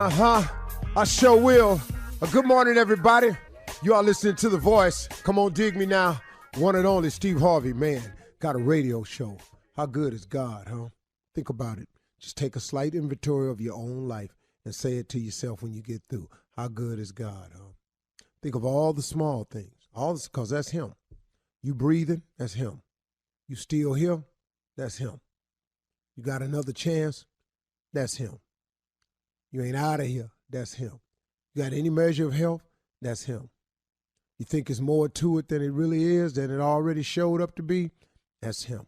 I sure will. Good morning, everybody. You are listening to The Voice. Come on, dig me now. One and only Steve Harvey, man, got a radio show. How good is God, huh? Think about it. Just take a slight inventory of your own life and say it to yourself when you get through. How good is God, huh? Think of all the small things. All this, because that's him. You breathing, that's him. You still here, that's him. You got another chance, that's him. You ain't out of here, that's him. You got any measure of health, that's him. You think it's more to it than it really is, than it already showed up to be, that's him.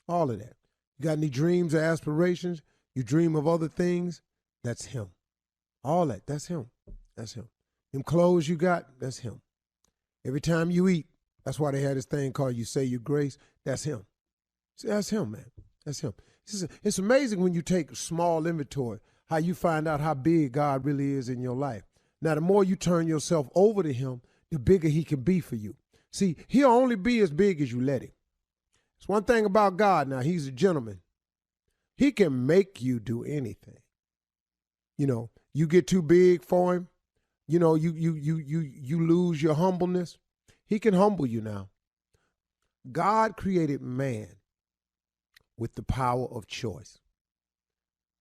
All of that. You got any dreams or aspirations, you dream of other things, that's him. All that, that's him. That's him. Them clothes you got, that's him. Every time you eat, that's why they had this thing called You Say Your Grace, that's him. See, that's him, man. That's him. It's amazing when you take small inventory, how you find out how big God really is in your life. Now, the more you turn yourself over to him, the bigger he can be for you. See, he'll only be as big as you let him. It's one thing about God now, he's a gentleman. He can make you do anything. You know, you get too big for him, you know, you lose your humbleness. He can humble you now. God created man with the power of choice.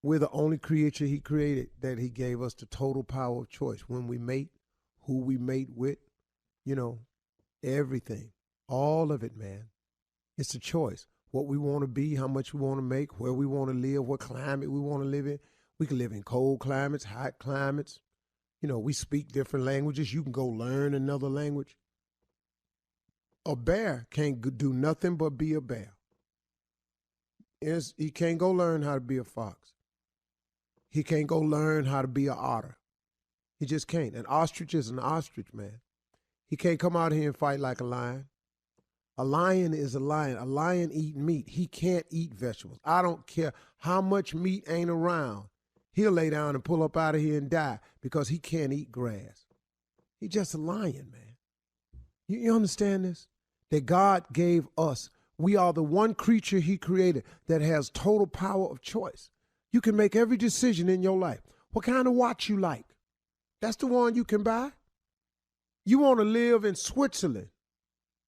We're the only creature he created that he gave us the total power of choice. When we mate, who we mate with, you know, everything, all of it, man. It's a choice. What we want to be, how much we want to make, where we want to live, what climate we want to live in. We can live in cold climates, hot climates. You know, we speak different languages. You can go learn another language. A bear can't do nothing but be a bear. He can't go learn how to be a fox. He can't go learn how to be an otter. He just can't. An ostrich is an ostrich, man. He can't come out here and fight like a lion. A lion is a lion. A lion eat meat. He can't eat vegetables. I don't care how much meat ain't around. He'll lay down and pull up out of here and die because he can't eat grass. He's just a lion, man. You understand this? That God gave us. We are the one creature he created that has total power of choice. You can make every decision in your life. What kind of watch you like? That's the one you can buy. You want to live in Switzerland?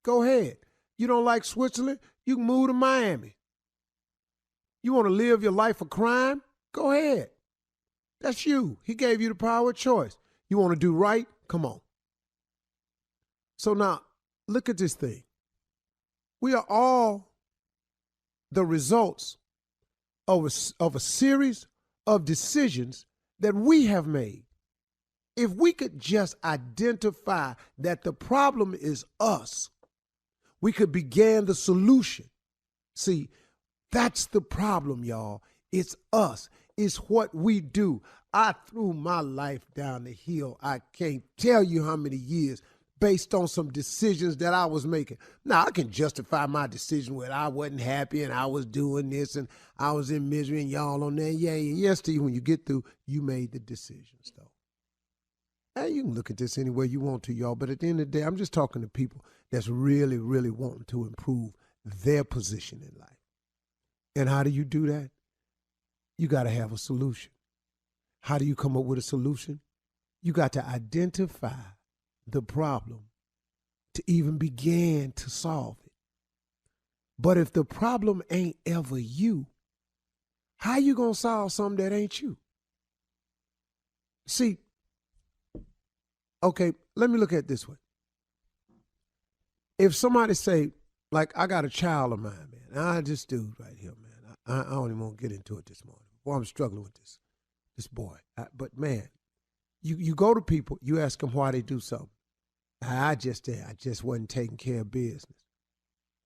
Go ahead. You don't like Switzerland? You can move to Miami. You want to live your life of crime? Go ahead. That's you. He gave you the power of choice. You want to do right? Come on. So now, look at this thing. We are all the results of a series of decisions that we have made. If we could just identify that the problem is us, we could begin the solution. See, that's the problem, y'all. It's us. It's what we do. I threw my life down the hill. I can't tell you how many years based on some decisions that I was making. Now, I can justify my decision when I wasn't happy and I was doing this and I was in misery and y'all on there. Yeah, yes, Steve, when you get through, you made the decisions, though. Hey, you can look at this any way you want to, y'all, but at the end of the day, I'm just talking to people that's really, really wanting to improve their position in life. And how do you do that? You got to have a solution. How do you come up with a solution? You got to identify the problem to even begin to solve it. But if the problem ain't ever you, how you going to solve something that ain't you? See, okay, let me look at it this way. If somebody say, like, I got a child of mine, man, I just dude right here, man. I don't even want to get into it this morning. Boy, I'm struggling with this boy. But man, you go to people, you ask them why they do something. I just wasn't taking care of business.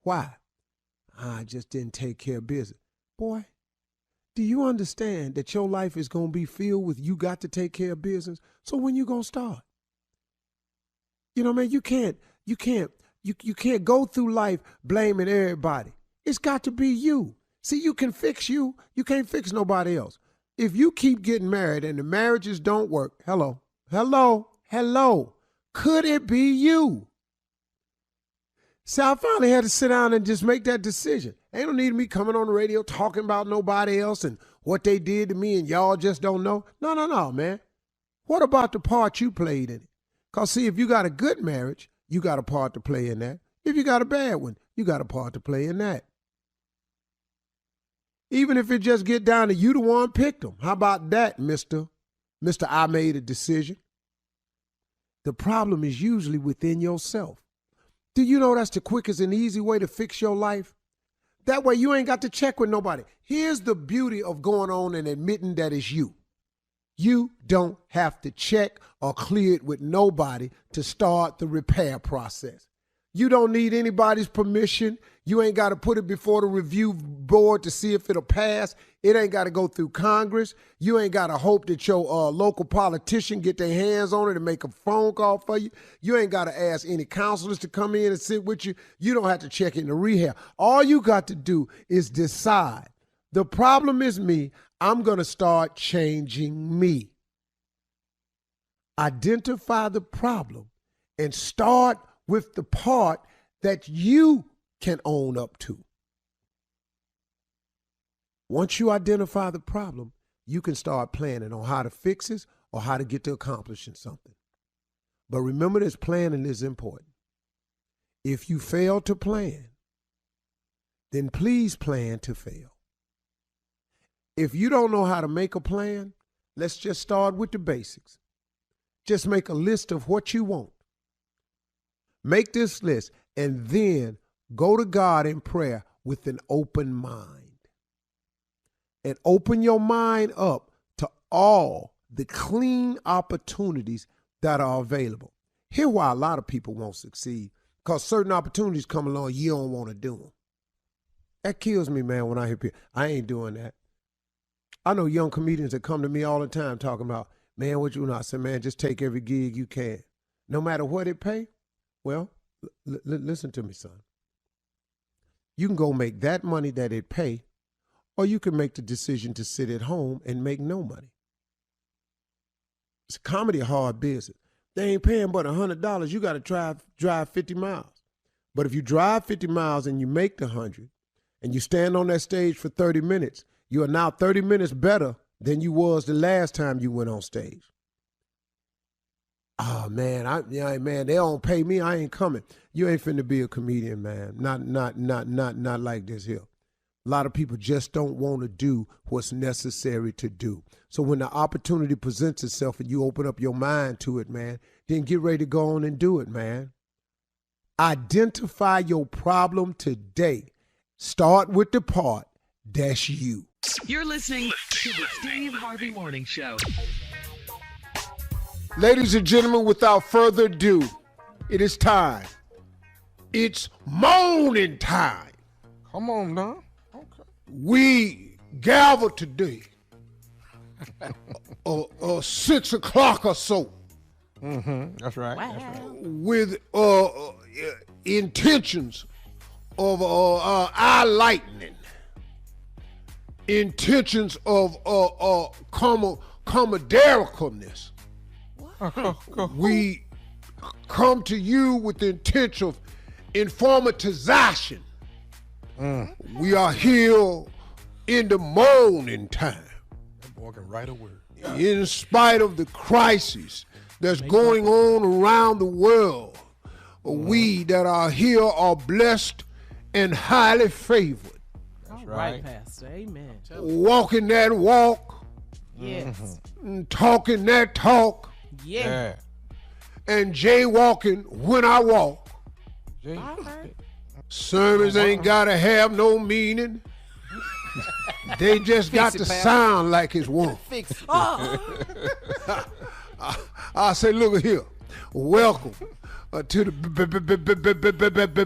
Why? I just didn't take care of business. Boy, do you understand that your life is going to be filled with you got to take care of business? So when you going to start? You know, man, you can't go through life blaming everybody. It's got to be you. See, you can fix you. You can't fix nobody else. If you keep getting married and the marriages don't work, hello. Could it be you? So I finally had to sit down and just make that decision. Ain't no need of me coming on the radio talking about nobody else and what they did to me and y'all just don't know. No, man. What about the part you played in it? Because, see, if you got a good marriage, you got a part to play in that. If you got a bad one, you got a part to play in that. Even if it just get down to you the one picked them. How about that, Mr. I made a decision? The problem is usually within yourself. Do you know that's the quickest and easy way to fix your life? That way you ain't got to check with nobody. Here's the beauty of going on and admitting that it's you. You don't have to check or clear it with nobody to start the repair process. You don't need anybody's permission. You ain't got to put it before the review board to see if it'll pass. It ain't got to go through Congress. You ain't got to hope that your local politician get their hands on it and make a phone call for you. You ain't got to ask any counselors to come in and sit with you. You don't have to check into rehab. All you got to do is decide. The problem is me. I'm going to start changing me. Identify the problem and start with the part that you can own up to. Once you identify the problem, you can start planning on how to fix it or how to get to accomplishing something. But remember this, planning is important. If you fail to plan, then please plan to fail. If you don't know how to make a plan, let's just start with the basics. Just make a list of what you want. Make this list and then go to God in prayer with an open mind. And open your mind up to all the clean opportunities that are available. Here's why a lot of people won't succeed. Because certain opportunities come along, you don't want to do them. That kills me, man, when I hear people. I ain't doing that. I know young comedians that come to me all the time talking about, man, what you know? I said, man, just take every gig you can. No matter what it pay. Well, listen to me, son. You can go make that money that it pay, or you can make the decision to sit at home and make no money. It's comedy hard business. They ain't paying but $100. You got to drive 50 miles. But if you drive 50 miles and you make the 100 and you stand on that stage for 30 minutes, you are now 30 minutes better than you was the last time you went on stage. Oh, man, man, they don't pay me. I ain't coming. You ain't finna be a comedian, man. Not like this here. A lot of people just don't want to do what's necessary to do. So when the opportunity presents itself and you open up your mind to it, man, then get ready to go on and do it, man. Identify your problem today. Start with the part that's you. You're listening to the Steve Harvey Morning Show. Ladies and gentlemen, without further ado, it is time. It's morning time. Come on now. Okay. We gather today, 6 o'clock or so. Mm-hmm. That's right. Wow. That's right. With intentions of eye lightening, intentions of camaradericalness. We come to you with the intent of informatization. We are here in the morning time. That boy can write a word. In spite of the crisis that's going on around the world, we that are here are blessed and highly favored. That's right, Pastor. Amen. Walking that walk. Yes. Talking that talk. Yeah. And jaywalking when I walk. Sermons ain't gotta have no meaning. They just got to sound like it's one. I say, look here. Welcome to the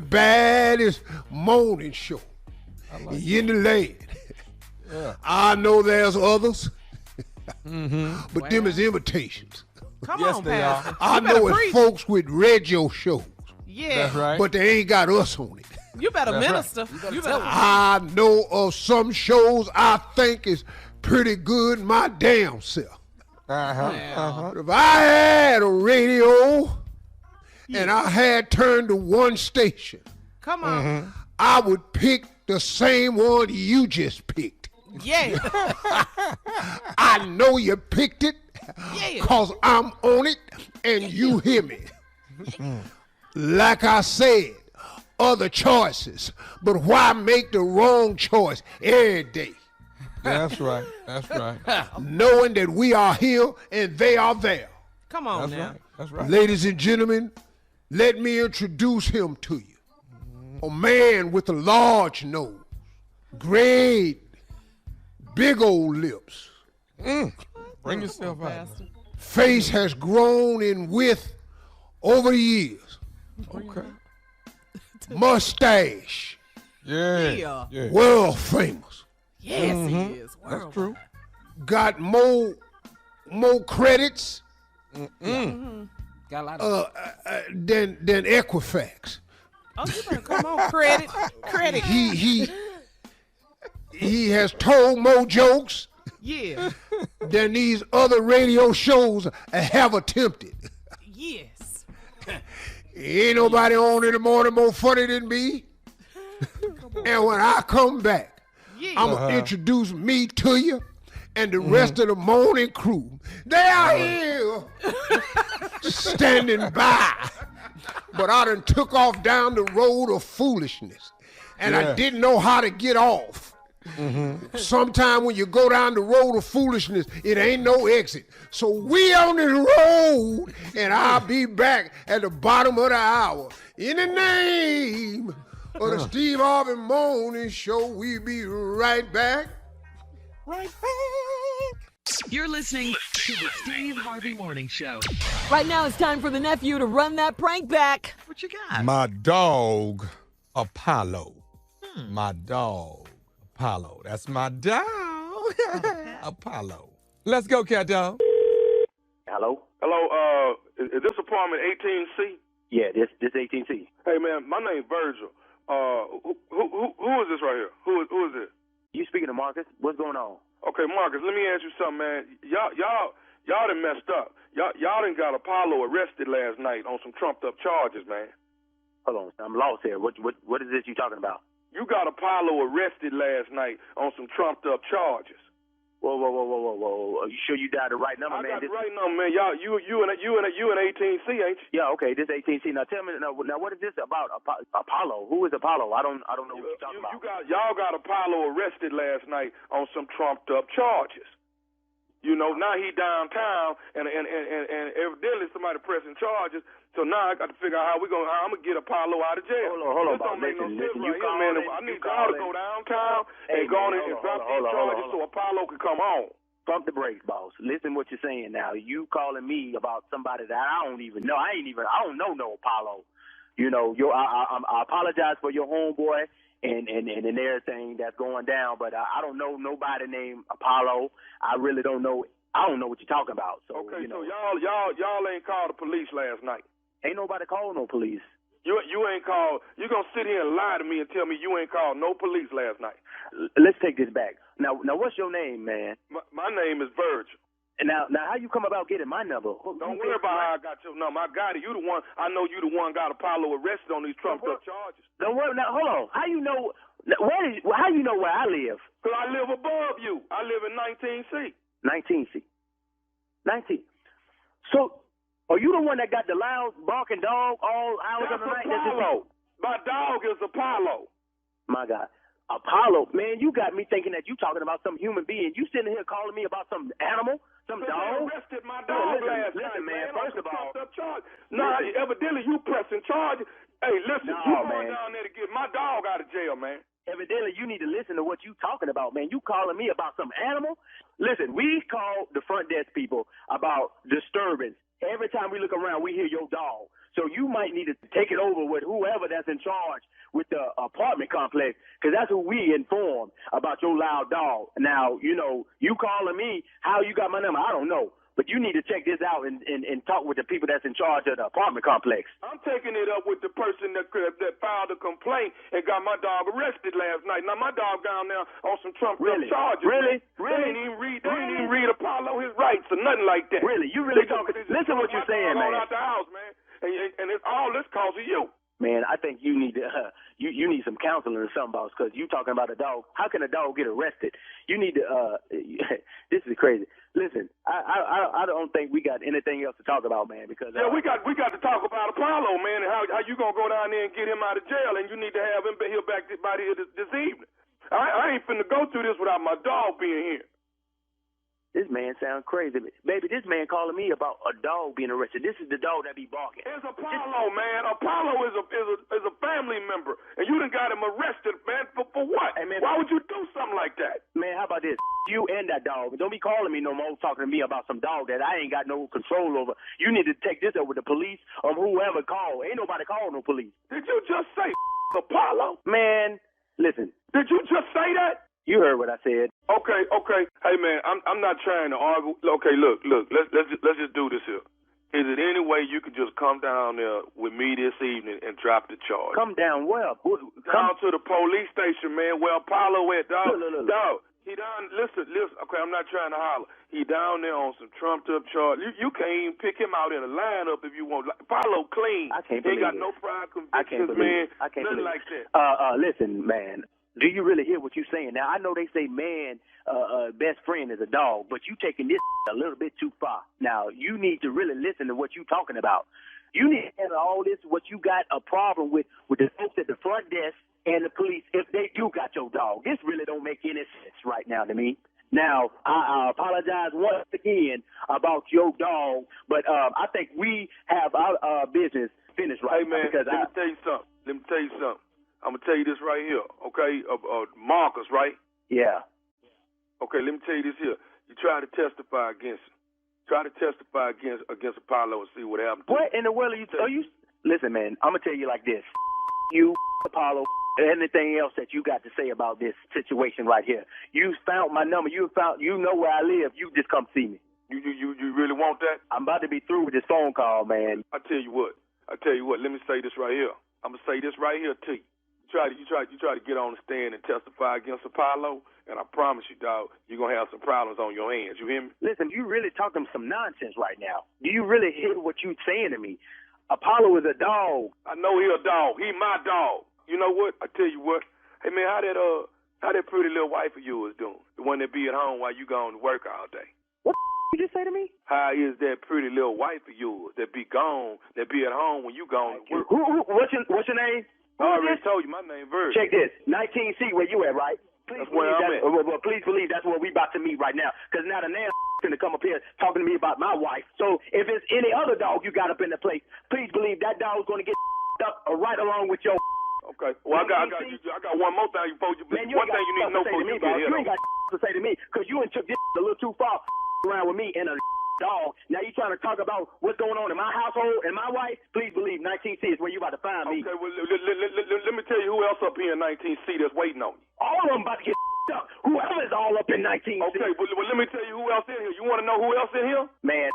baddest morning show in the land. Yeah. I know there's others, but them is imitations. Come on, Pastor. I know it's folks with radio shows. Yeah. That's right. But they ain't got us on it. You better minister. Right. You better. I know of some shows I think is pretty good my damn self. If I had a radio and I had turned to one station, come on, I would pick the same one you just picked. Yeah. I know you picked it. Yeah. Cause I'm on it and you hear me. Like I said, other choices, but why make the wrong choice every day? That's right. That's right. Knowing that we are here and they are there. Come on That's now. right. That's right. Ladies and gentlemen, let me introduce him to you. A man with a large nose, great, big old lips. Bring yourself out. Pastor. Face has grown in width over the years. Okay. Mustache, Yeah. Yeah. world famous. Yes, he is. That's Worldwide. true. Got more credits Got a lot of. than Equifax. Oh, you better come on. Credit. Credit. He has told more jokes Yeah. than these other radio shows have attempted. Yes. Ain't nobody on in the morning more funny than me. And when I come back, Yeah. I'm going to introduce me to you and the rest of the morning crew. They are here standing by. But I done took off down the road of foolishness. And I Yeah. didn't know how to get off. Sometime when you go down the road of foolishness, it ain't no exit. So we on the road, and I'll be back at the bottom of the hour. In the name of the Steve Harvey Morning Show, we be right back. Right back. You're listening to the Steve Harvey Morning Show. Right now, it's time for the nephew to run that prank back. What you got? My dog, Apollo. My dog, Apollo. That's my dog, Apollo. Let's go, cat dog. Hello? Hello, is this apartment 18C? Yeah, this 18C. Hey, man, my name's Virgil. Who is this right here? Who is this? You speaking to Marcus? What's going on? Okay, Marcus, let me ask you something, man. Y'all done messed up. Y'all done got Apollo arrested last night on some trumped up charges, man. Hold on, I'm lost here. What is this you talking about? You got Apollo arrested last night on some trumped up charges. Whoa. Are you sure you dialed the right number, I man? got the right number, man. Y'all, you and 18C, ain't you? Yeah, okay, this 18C. Now tell me, now what is this about Apollo? Who is Apollo? I don't know what you're talking about. Y'all got Apollo arrested last night on some trumped up charges. You know, now he downtown, and evidently somebody pressing charges. So now I got to figure out how I'm gonna get Apollo out of jail. Hold on, This don't make no sense you right here, man. I need y'all to go downtown and go on and drop these charges so Apollo can come home. Pump the brakes, boss. Listen what you're saying now. You calling me about somebody that I don't even know. I don't know no Apollo. You know, I apologize for your homeboy and everything that's going down, but I don't know nobody named Apollo. I really don't know. I don't know what you're talking about. So, Okay, you know. so y'all ain't called the police last night. Ain't nobody called no police. You ain't called. You gonna sit here and lie to me and tell me you ain't called no police last night? Let's take this back. Now, what's your name, man? My name is Virgil. And now, how you come about getting my number? Don't worry about how I got your number. I got it. You the one. I know you the one got Apollo arrested on these trumped up charges. Don't worry. Now, hold on. How you know? How you know where I live? Cause I live above you. I live in 19C. 19C. 19. So, are you the one that got the loud barking dog all hours of the night? Apollo. My dog is Apollo. My God. Apollo, man, you got me thinking that you talking about some human being. You sitting here calling me about some animal, some dog? They arrested my dog last night, man. First of all, evidently you pressing charges. Hey, listen, you going down there to get my dog out of jail, man. Evidently, you need to listen to what you talking about, man. You calling me about some animal? Listen, we call the front desk people about disturbance. Every time we look around, we hear your dog. So you might need to take it over with whoever that's in charge with the apartment complex, because that's who we inform about your loud dog. Now, you know, you calling me, how you got my number, I don't know. But you need to check this out and talk with the people that's in charge of the apartment complex. I'm taking it up with the person that filed a complaint and got my dog arrested last night. Now, my dog down there on some trumped up charges. Really? They ain't even read Apollo his rights or nothing like that. Really? You really talking? Listen what you're saying, man. Out the house, man. And it's all this cause of you. Man, I think you need to you need some counseling or something, boss, because you talking about a dog. How can a dog get arrested? You need to this is crazy. Listen, I don't think we got anything else to talk about, man. Because Yeah, we got to talk about Apollo, man, and how you gonna go down there and get him out of jail, and you need to have him here back by here this evening. I ain't finna go through this without my dog being here. This man sounds crazy. Baby, this man calling me about a dog being arrested. This is the dog that be barking. It's Apollo, man. Apollo is a family member, and you done got him arrested, man. For what? Hey, man, why would you do something like that? Man, how about this? You and that dog. Don't be calling me no more, talking to me about some dog that I ain't got no control over. You need to take this up with the police or whoever called. Ain't nobody called no police. Did you just say Apollo? Man, listen. Did you just say that? You heard what I said. Okay. Hey, man, I'm not trying to argue. Okay, look. Let's just do this here. Is it any way you could just come down there with me this evening and drop the charge? Come down where? Down to the police station, man, where Apollo went, dog. Look. Dog, he down, listen. Okay, I'm not trying to holler. He down there on some trumped-up charge. You can't even pick him out in a lineup if you want. Like, Apollo clean. I can't He believe ain't got it. no prior I can't convictions, believe man. it. I can't Nothing believe like that. Listen, man. Do you really hear what you're saying? Now, I know they say man, best friend is a dog, but you taking this a little bit too far. Now, you need to really listen to what you're talking about. You need to handle all this, what you got a problem with the folks at the front desk and the police, if they do got your dog. This really don't make any sense right now to me. Now, I apologize once again about your dog, but I think we have our business finished right Hey, man, now. let me tell you something. I'm going to tell you this right here, okay? Marcus, right? Yeah. Okay, let me tell you this here. You try to testify against him. Try to testify against Apollo and see what happens to What him. in the world are you? Listen, man, I'm going to tell you like this. You, Apollo, anything else that you got to say about this situation right here. You found my number. You know where I live. You just come see me. You really want that? I'm about to be through with this phone call, man. I tell you what. Let me say this right here. I'm going to say this right here to you. You try to get on the stand and testify against Apollo, and I promise you, dog, you're going to have some problems on your hands. You hear me? Listen, you really talking some nonsense right now. Do you really hear what you saying to me? Apollo is a dog. I know he a dog. He my dog. You know what? I tell you what. Hey, man, how that pretty little wife of yours doing? The one that be at home while you going to work all day. What you just say to me? How is that pretty little wife of yours that be gone, that be at home when you going to work? What's your name? I already told you my name, Virgil. Check this. 19C, where you at, right? Please That's where I'm at. Well, please believe that's where we about to meet right now. Because now the man finna come up here talking to me about my wife. So if it's any other dog you got up in the place, please believe that dog's going to get up right along with your. Okay. Well, I got one more thing before you. Man, one thing you need to know before you get here. You ain't got to say to me because you took this a little too far around with me and a dog. Now you trying to talk about what's going on in my household and my wife? Please believe 19C is where you about to find me. Okay, well, let me tell you who else up here in 19C that's waiting on you. All of them about to get up. Whoever's all up in 19C. Okay, well, let me tell you who else in here. You want to know who else in here? Man.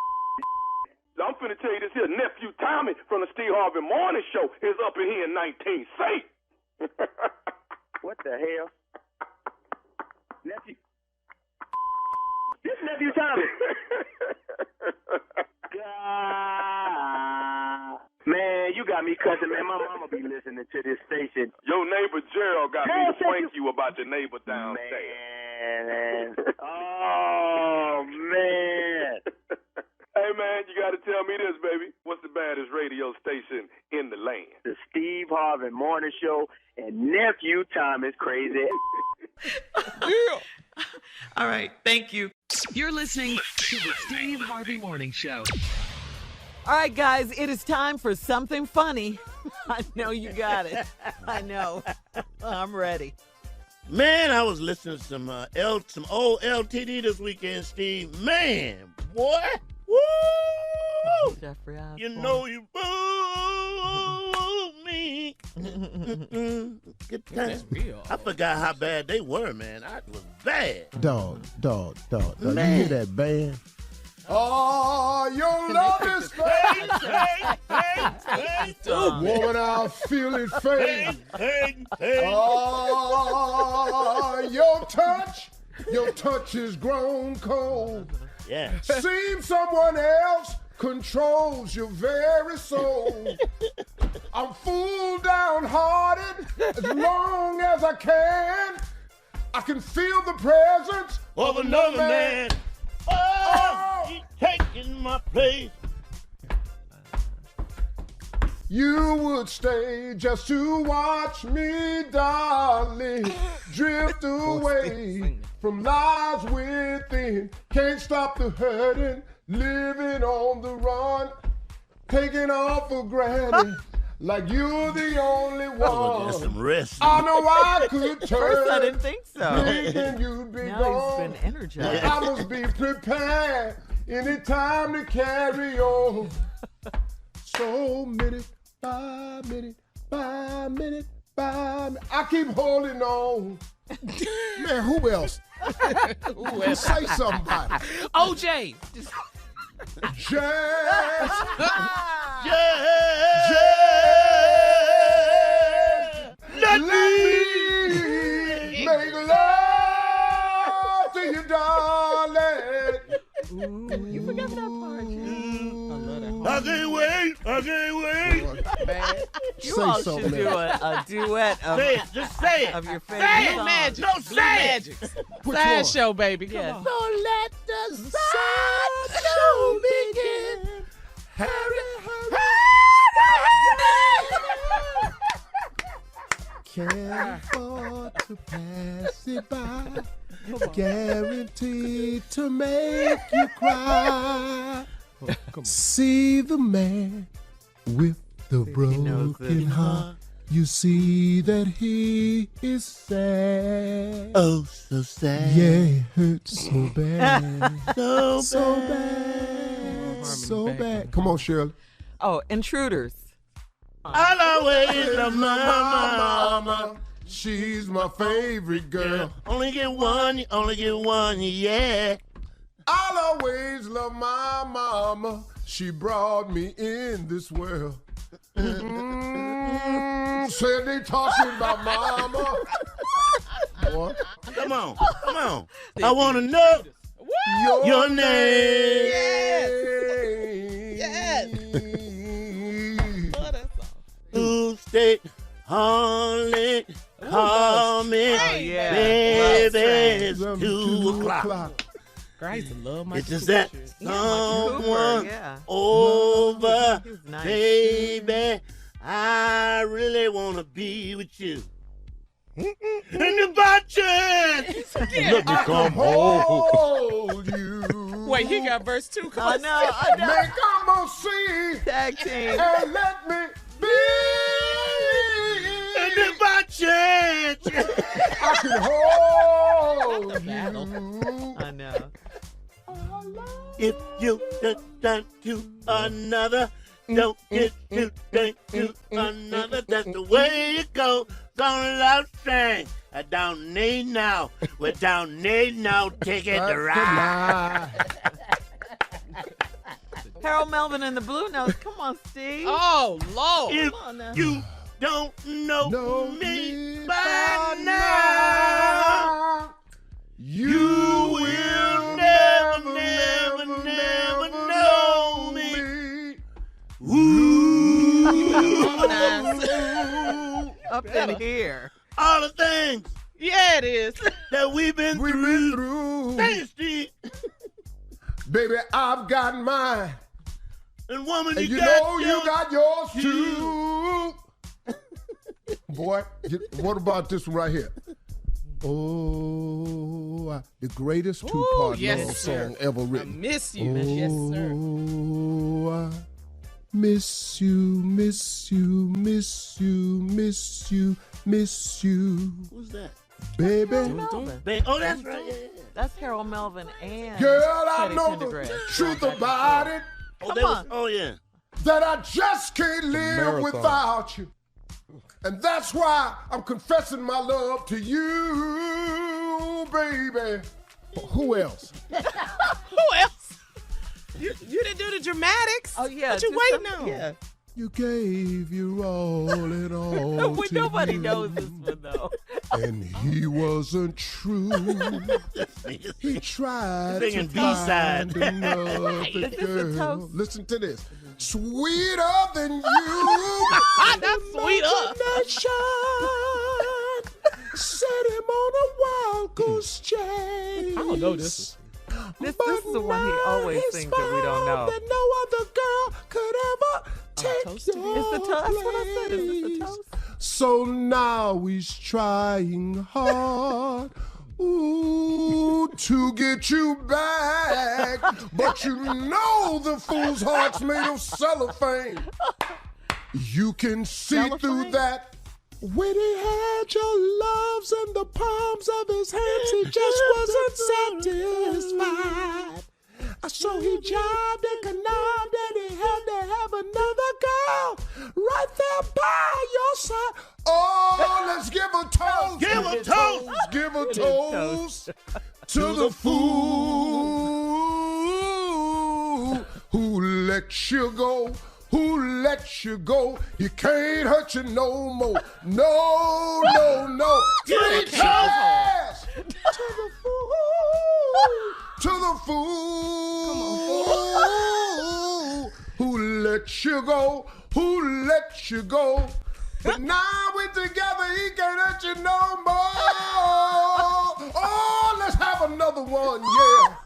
I'm finna tell you this here. Nephew Tommy from the Steve Harvey Morning Show is up in here in 19C. What the hell? Nephew. This Nephew Tommy. Man, you got me cussing, man. My mama be listening to this station. Your neighbor Gerald got me to prank you about your neighbor downstairs. Man. Oh, man. Hey, man, you got to tell me this, baby. What's the baddest radio station in the land? The Steve Harvey Morning Show and Nephew Thomas Crazy. Yeah. All right, thank you. You're listening To the Steve Harvey Morning Show. All right, guys, it is time for something funny. I know you got it. I know. I'm ready. Man, I was listening to some old LTD this weekend, Steve. Man, boy, woo! Jeffrey Osborne. You know you boo me. Good time. That's real. I forgot how bad they were, man. I was bad. Dog. You Man. hear that band? Oh, your love is fake. Woman, I feel it fade. Oh, your touch is grown cold. Yeah. Seems someone else controls your very soul. I'm full downhearted as long as I can. I can feel the presence Of another man. Oh, my place. You would stay just to watch me, darling, drift away from lies within. Can't stop the hurting, living on the run, taking off for granted, like you're the only Oh, get one. some rest. I know I could turn. First, I didn't think so. Thinking you'd be Now gone. he's been energized. I must be prepared anytime to carry on. So minute by minute by minute by minute. I keep holding on. Man, who else? Who else? Say somebody. OJ. Jazz. Let Let me. me make love to you, darling. You forgot that part. I can't wait. I can't wait. Man. You Say all something, should do man. a duet of, Say it. Just say it. of your favorite Say it, song. Magic. No, Blue say it. Magic. Which Side one? show, baby. Come Yeah. on. So let the sideshow begin. Can't afford to pass it by. Guaranteed to make you cry. See the man with the knows broken it. heart. You see that he is sad. Oh, so sad. Yeah, it hurts so bad. So So bad. bad. So bad. Come on, Shirley. Oh, Intruders. I'll always love my mama. She's my favorite girl. Only get one, yeah. I'll always love my mama. She brought me in this world. Said they talking about mama. Boy, Come on. I want to know your name. Yes. Who stay only call me, Oh, yeah. baby. It's Love 2 o'clock. I used to love my It's just that Cooper, someone yeah. over, He was nice. Mm-hmm. baby. I really want to be with you. And if by chance, let me come home. hold you. Wait, he got verse 2. Come I on. know, I know. Make come on, see, Tag team. and let me be. And if by chance, I can hold you. I know. if you turn to another, don't get to turn to another. That's the way it goes. On love train. I don't need no. We don't need no ticket to ride. Harold Melvin and the Blue Notes. Come on, Steve. Oh, Lord. If Come on now. you don't know Know me by now, you will never know me. Ooh. Up in here. All the things Yeah, it is. that we've been We've through. been through. Thanks, Steve. Baby, I've got mine. And woman, And you you got know you yours. got yours too. Boy, what about this one right here? Oh, the greatest two-part yes, love sir. song ever I written. miss you. Yes, sir. Oh, I miss you, miss you, miss you, miss you, miss you, Who's that? baby. Melvin. Oh, that's right. Yeah. That's Harold Melvin and Girl, I Teddy know the Pendergrass. truth about it, Oh, Come on. Oh, yeah. that I just can't live marathon. without you. And that's why I'm confessing my love to you, baby. Who else? Who else? You didn't do the dramatics. Oh, yeah. What you do waiting something- on? Yeah. You gave your all and all Well, to nobody you, knows this one, though. and he wasn't true. He tried to Singing B-side. find another Is this a girl. toast? Listen to this. Sweeter than you. That's sweet up. Set him on a wild goose chase. I don't know this. This is the one he always sings that we don't know. That no other girl could ever take toast your to It's the toast. That's what I said. Is it the place. toast? So now he's trying hard. Ooh, to get you back. But you know the fool's heart's made of cellophane. You can see through that. When he had your loves in the palms of his hands, he just wasn't satisfied. So he jived and connived and he had to have another girl right there by your side. Oh, let's give a toast. Give a toast. Give a toast to the fool who let you go. Who let you go? He can't hurt you no more. No, no, no. Three times to the fool. To the fool who let you go. Who let you go? But now we're together. He can't hurt you no more. Oh, let's have another one. Yeah.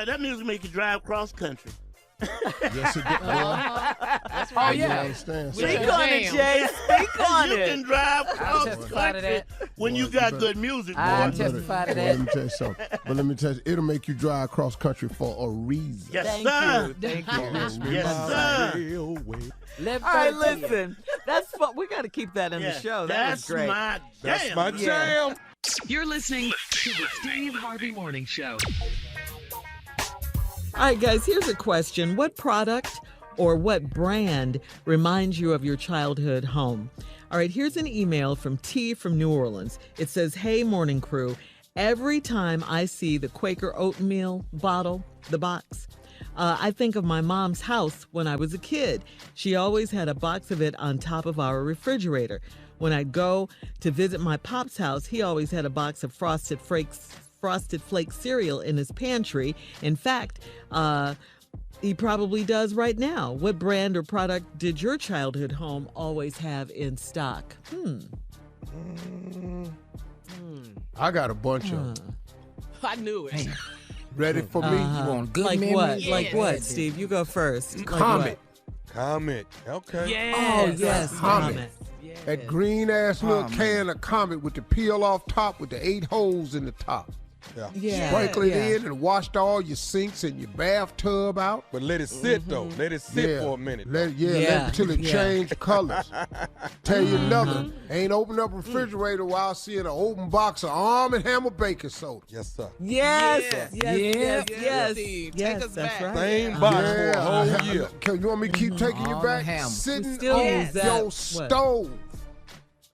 That music make you drive cross country. Yes, it did. That's Oh, right. yeah. Speak on it, Jay. Speak on You it. can drive cross testify to country that. when you got good music, I boy. testify to Let me that. tell you something. But let me tell you, it'll make you drive cross country for a reason. Yes, Thank sir. you. Thank you. Yes, sir. Left All right, foot. listen. That's fun. We got to keep that in the show. That was That's great. my That's jam. my jam. You're listening to the Steve Harvey Morning Show. All right, guys, here's a question. What product or what brand reminds you of your childhood home? All right, here's an email from T from New Orleans. It says, "Hey, morning crew. Every time I see the Quaker oatmeal bottle, the box, I think of my mom's house when I was a kid. She always had a box of it on top of our refrigerator. When I'd go to visit my pop's house, he always had a box of Frosted Flakes cereal in his pantry. In fact, he probably does right now. What brand or product did your childhood home always have in stock?" I got a bunch of them. I knew it. Ready for me? You want good Like memories? what? Yeah. Like what, Steve? You go first. Like Comet. Comet. Okay. Yes. Oh, yes, Comet. Comet. That green ass little can of Comet with the peel off top with the 8 holes in the top. Yeah. Yeah. Sprinkle it yeah. in and washed all your sinks and your bathtub out. But let it sit though. Let it sit for a minute. Let Yeah, it till it yeah. change colors. Tell you another. Ain't open up a refrigerator while seeing an open box of Arm & Hammer baking soda. Yes, sir. Yes, Yes. yes. Steve. Yes, Take us that's back. right. Same box for a whole year. You want me to keep taking you Arm & back? Hammer. Sitting We still on use that. your What? stove.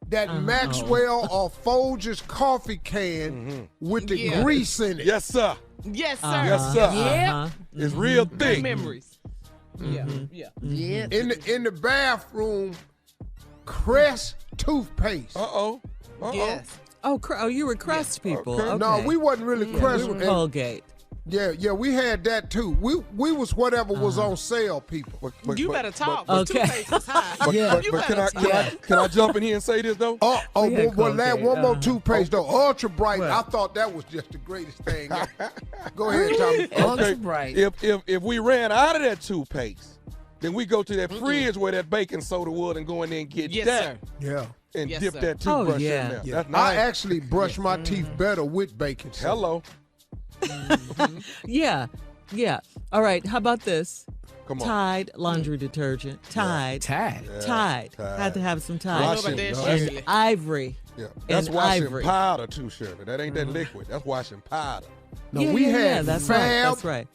That Maxwell or Folgers coffee can with the Yeah. grease in it. Yes, sir. Yes, sir. Yes, sir. Uh-huh. It's real Good thick. memories. Yeah. Yeah. Yeah. In the bathroom, Crest toothpaste. Uh-oh. Yes. Oh, you were Crest people. Okay. Okay. No, we wasn't really Yeah, Crest. we were and- Colgate. Yeah, we had that too. We was whatever was on sale, people. You better talk. but- The Okay. toothpaste is high. But, Yeah. but, You but can I better can I jump in here and say this though? Oh, We had one more Colgate, toothpaste though. Ultra Bright. What? I thought that was just the greatest thing. Go ahead, Tommy. Ultra bright. If we ran out of that toothpaste, then we go to that fridge where that baking soda was and go in there and get Yes, that sir. Yeah. and Yes, dip sir. that toothbrush yeah. in there. Yeah. That's I nice. actually brush my teeth better with baking soda. Hello. Yeah. All right. How about this? Come on. Tide laundry detergent. Tide. Tide. Tide. Tide. Had to have some I Tide. know Washing, about that, dog. Shirley. And Ivory. Yeah. That's And washing ivory. powder too, Shirley. That ain't that liquid. That's washing powder. No, yeah, we yeah, had yeah, that's Fab, right. That's right.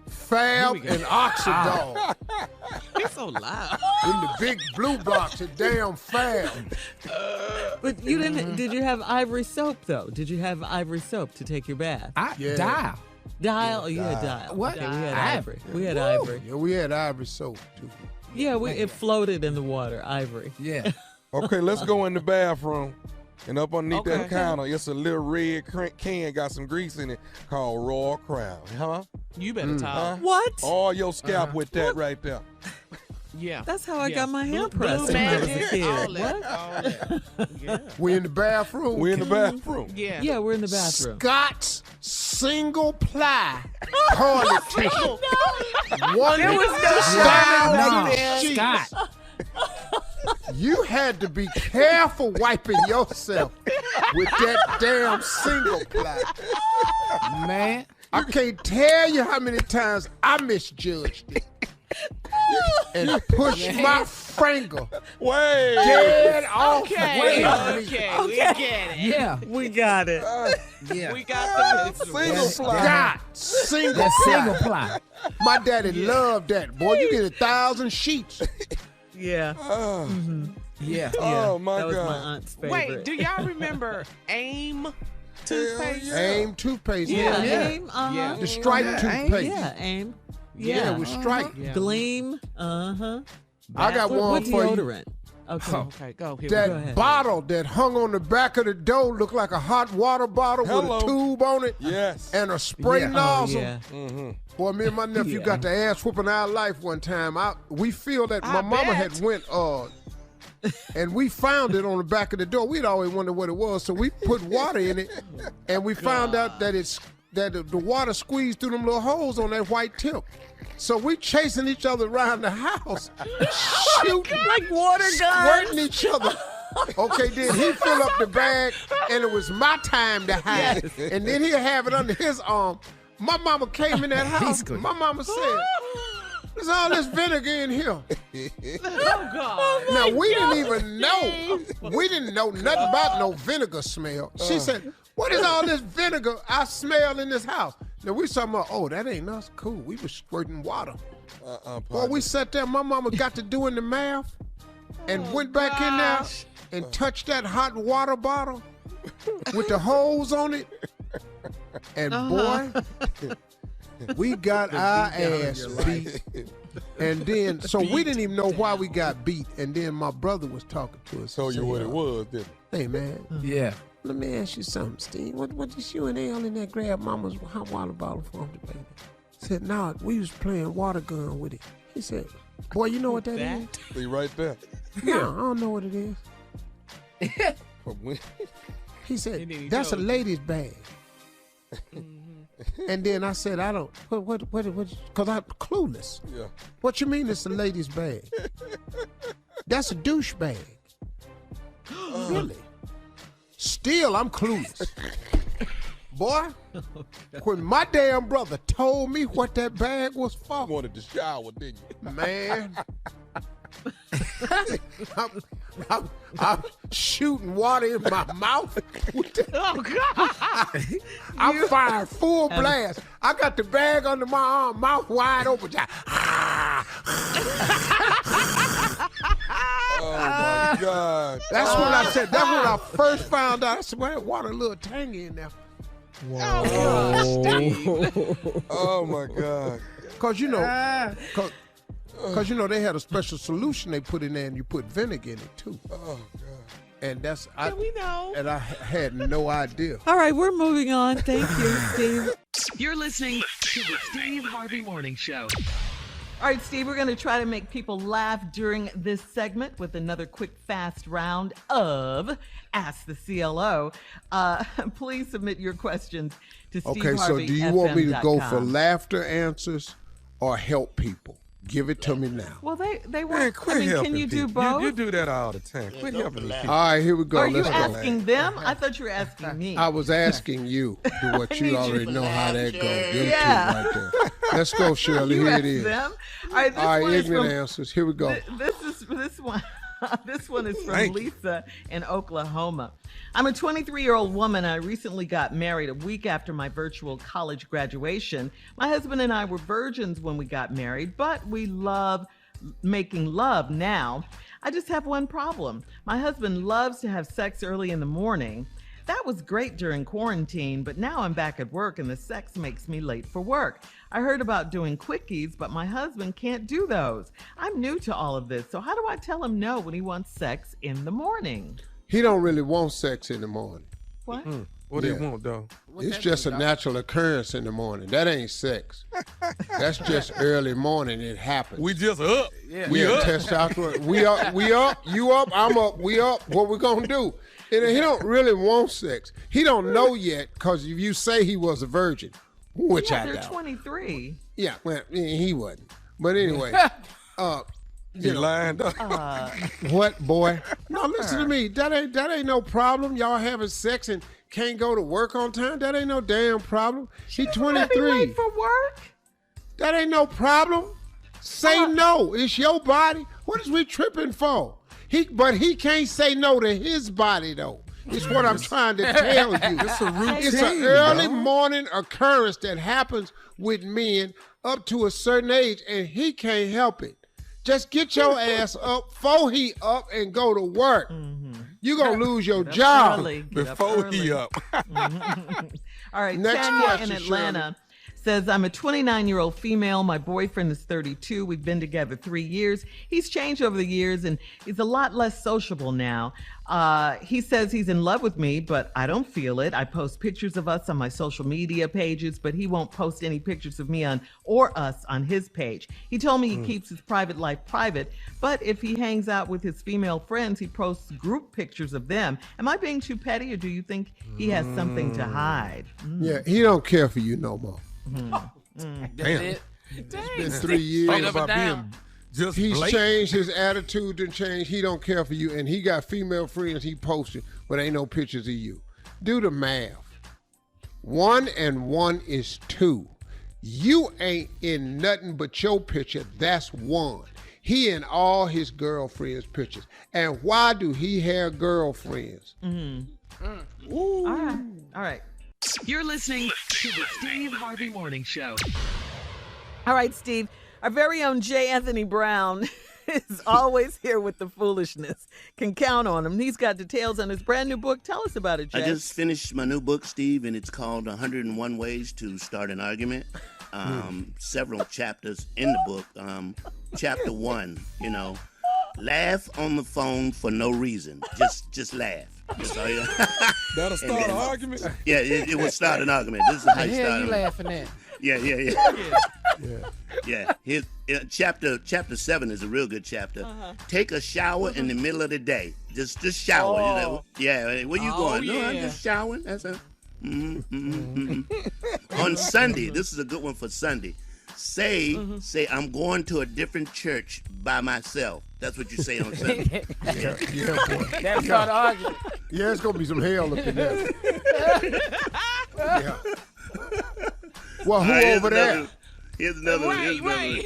Fab, and Oxydol He's so loud. in the big blue box. A damn Fab. But you didn't. Did you have Ivory soap though? Did you have Ivory soap to take your bath? Yeah. Dial. Dial? Oh, you had Dial. What? Okay, we had Ivory. Ivory. We had Ivory. Yeah, we had Ivory soap too. Yeah, it floated in the water. Ivory. Yeah. Okay, let's go in the bathroom. And up underneath that Okay. counter, it's a little red can, got some grease in it, called Royal Crown. Huh? You better talk. What? All your scalp with that right there. Yeah. That's how I Yeah. got my hair Blue pressed when I was a magic, kid. all that, What? all that. Yeah. We in the bathroom. We in the bathroom. Yeah. Yeah, we're in the bathroom. Scott's single ply toilet tissue. One There was no style back then. sheet. Scott. You had to be careful wiping yourself with that damn single ply. Man. I can't tell you how many times I misjudged it and pushed my finger Wait. dead off. Okay. of me. Okay. We get it. Yeah. We got it. Yeah. We got the Single fly. God, single That ply. single ply. My daddy loved that. Boy, you get 1,000 sheets. Yeah. Yeah. Oh, my That was my God. aunt's favorite. Wait, do y'all remember AIM toothpaste? yeah. AIM toothpaste. Yeah, Yeah. AIM. Uh-huh. Yeah. The stripe toothpaste. Yeah, AIM. Yeah, it was stripe. Yeah. Gleam. Uh-huh. I got What one for you. deodorant? Okay. Okay, go. Here That we go. ahead. bottle that hung on the back of the door looked like a hot water bottle Hello. with a tube on it Yes. and a spray Yeah. nozzle. Yeah. Boy, me and my nephew got the ass whooping our life one time. We feel that my I mama bet. had went and we found it on the back of the door. We'd always wondered what it was, so we put water in it, and we found out that the water squeezed through them little holes on that white tip. So we chasing each other around the house, shooting, Like water squirting guns. each other. Okay, then he fill up the bag, and it was my time to hide. And then he'll have it under his arm. My mama came in that house. good. My mama said, "There's all this vinegar in here." Oh, God. Now, we didn't even know. We didn't know nothing about no vinegar smell. She said, "What is all this vinegar I smell in this house?" Now, we talking about, oh, that ain't us. Cool. We was squirting water. Boy, we sat there. My mama got to doing the math and went back in there and touched that hot water bottle with the holes on it. And boy, we got our ass beat. And then, so we didn't even know why we got beat. And then my brother was talking to us. Told you Say, what it was, didn't it? Hey, man, Yeah. let me ask you something, Steve. What did you and Al in there grab mama's hot water bottle from the baby? Said, nah, we was playing water gun with it. He said, boy, you know what that is? See right there. No, I don't know what it is. He said, And then he that's a told you. lady's bag. And then I said, I don't, what, because I'm clueless. Yeah. What you mean it's a lady's bag? That's a douche bag. Really? Still, I'm clueless. Boy, when my damn brother told me what that bag was for, You wanted to shower, didn't you? man, I'm shooting water in my mouth. Oh, God. I'm firing full blast. I got the bag under my arm, mouth wide open. Oh, my God. That's when I said, that's when I first found out. I said, well, that water a little tangy in there. Oh, my God. Because, you know, cause, you know, they had a special solution they put in there, and you put vinegar in it, too. Oh, God. And that's, Yeah, we know. and I had no idea. All right, we're moving on. Thank you, Steve. You're listening to the Steve Harvey Morning Show. All right, Steve, we're going to try to make people laugh during this segment with another quick, fast round of Ask the CLO. Please submit your questions to Okay, so do you want me to go for SteveHarveyFM.com. laughter answers or help people? Give it to me now. Well, they were. Man, quit I mean, helping can you do people. both? You do that all the time. Quit helping these people. All right, here we go. Are you Let's go. asking them? I thought you were asking me. I was asking you. Do what you already know how that goes. Them Yeah. two right there. Let's go, Shirley. You Here it asked is. them? All right, this All right, one is ignorant from, answers. Here we go. This one. This one is from Thank you. Lisa in Oklahoma. I'm a 23-year-old woman. I recently got married a week after my virtual college graduation. My husband and I were virgins when we got married, but we love making love now. I just have one problem. My husband loves to have sex early in the morning. That was great during quarantine, but now I'm back at work and the sex makes me late for work. I heard about doing quickies, but my husband can't do those. I'm new to all of this, so how do I tell him no when he wants sex in the morning? He don't really want sex in the morning. What? What do Yeah. you want, though? It's just a natural occurrence in the morning. That ain't sex. That's just early morning. It happens. We just up. Yeah. We up. Testosterone. We up, you up, I'm up, we up. What we gonna do? And he don't really want sex. He don't know yet, because if you say he was a virgin, which I they're doubt. 23. Yeah, well, he wasn't. But anyway, He lined up. what, boy? No, listen to me. That ain't no problem. Y'all having sex and can't go to work on time. That ain't no damn problem. He 23. Late for work? That ain't no problem. Say no. It's your body. What is we tripping for? But he can't say no to his body, though. It's what I'm trying to tell you. It's a routine. It's an early morning occurrence that happens with men up to a certain age, and he can't help it. Just get your ass up before he up and go to work. Mm-hmm. You're going to lose your job. Early. Before he up. All right, Next Tanya question, in Atlanta says, I'm a 29-year-old female. My boyfriend is 32. We've been together 3 years. He's changed over the years, and he's a lot less sociable now. He says he's in love with me, but I don't feel it. I post pictures of us on my social media pages, but he won't post any pictures of me or us on his page. He told me he keeps his private life private, but if he hangs out with his female friends, he posts group pictures of them. Am I being too petty, or do you think he has something to hide? Yeah, he don't care for you no more. Damn. It's been 3 years. Straight up About and down. being just He's blatant. changed, his attitude and changed. He don't care for you, and he got female friends he posted, but ain't no pictures of you. Do the math. 1 and 1 is 2. You ain't in nothing but your picture. That's 1. He in all his girlfriends' pictures. And why do he have girlfriends? All right. You're listening to the Steve Harvey Morning Show. All right, Steve. Our very own J. Anthony Brown is always here with the foolishness. Can count on him. He's got details on his brand new book. Tell us about it, Jay. I just finished my new book, Steve, and it's called 101 Ways to Start an Argument. Several chapters in the book. Chapter 1, laugh on the phone for no reason. Just laugh. That'll start an argument. Yeah, it will start an argument. This is how you Hell, start you an laughing at? Yeah. Here's, chapter 7 is a real good chapter. Take a shower in the middle of the day. Just shower. Oh. Where you going? No, I'm just showering. That's it. On Sunday, this is a good one for Sunday. Say, I'm going to a different church by myself. That's what you say on Sunday. Yeah, boy. That's not an argument. Yeah, it's going to be some hell up in there. Yeah. Well, who over there? Here's another one. Right.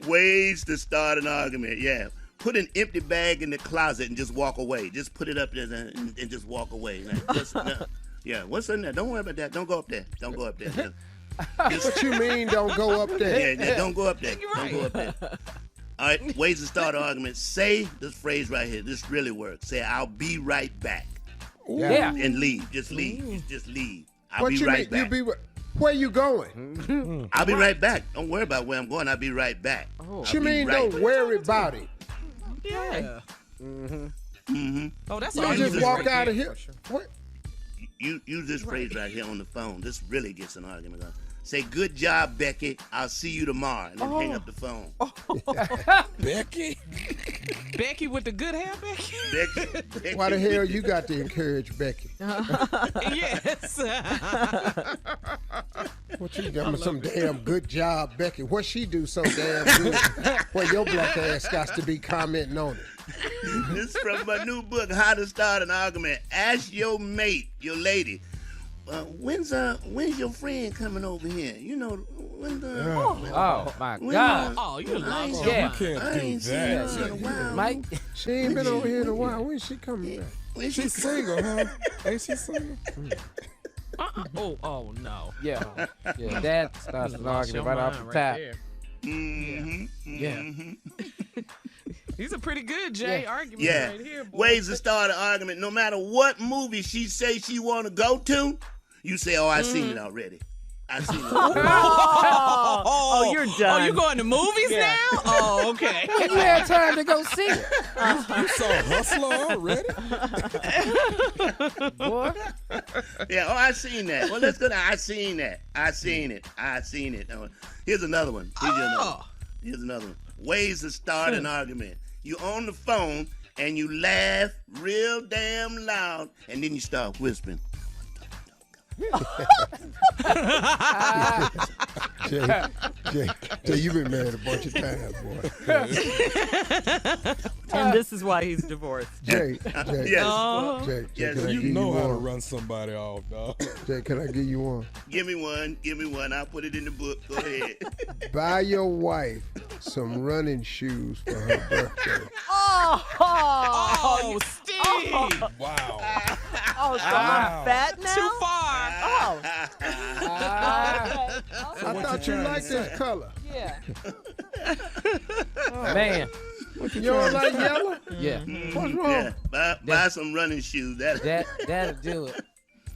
Ways to start an argument. Yeah. Put an empty bag in the closet and just walk away. Just put it up there and just walk away. What's in there? Don't worry about that. Don't go up there. What you mean don't go up there? Yeah, don't go up there. Don't go up there. All right, ways to start an argument. Say this phrase right here. This really works. Say, I'll be right back. Yeah. And leave. Just leave. Just leave. I'll What be you right mean? back. Where you going? I'll be right back. Don't worry about where I'm going. I'll be right back. What you mean don't worry about it? Yeah. Oh, that's You all just you walk right out of there. here. What? You use this phrase right here on the phone. This really gets an argument going. Say, good job, Becky. I'll see you tomorrow. And then hang up the phone. Becky? Becky with the good hair, Becky? Becky. Why the hell you got to encourage Becky? Yes. What you got some damn good job, Becky? What she do so damn good? Well, your black ass got to be commenting on it. This is from my new book, How to Start an Argument. Ask your mate, your lady, when's your friend coming over here? Oh, my God. Oh, you lost Yeah. You can't do that. Mike? She ain't been over here in a while. When's she coming back? She's single, huh? Ain't she single? Oh, no. Yeah. That starts an argument right off the top. Yeah. These are pretty good, Jay, arguments Yeah. right here, boy. Ways to start an argument. No matter what movie she say she want to go to, you say, I seen it already. I seen it already. Oh, you're done. Oh, you going to movies now? Oh, okay. You had time to go see it. You saw Hustler already? Boy. Yeah, I seen that. Well, let's go down. I seen that. I seen it. Here's another one. Here's another one. Ways to start an argument. You on the phone and you laugh real damn loud, and then you start whispering. Jay, you've been married a bunch of times, boy. And this is why he's divorced. Jay, Yes. Jay, Yes. can I You give know you how to one? run somebody off, dog. Jay, can I give you one? Give me one. I'll put it in the book. Go ahead. Buy your wife some running shoes for her birthday. Oh, Steve. Wow. Oh, so I'm fat now? Too far. Oh. I thought you liked this color. Yeah. Man. You don't like yellow? Yeah. What's wrong? Yeah. Buy some running shoes. That'll do it.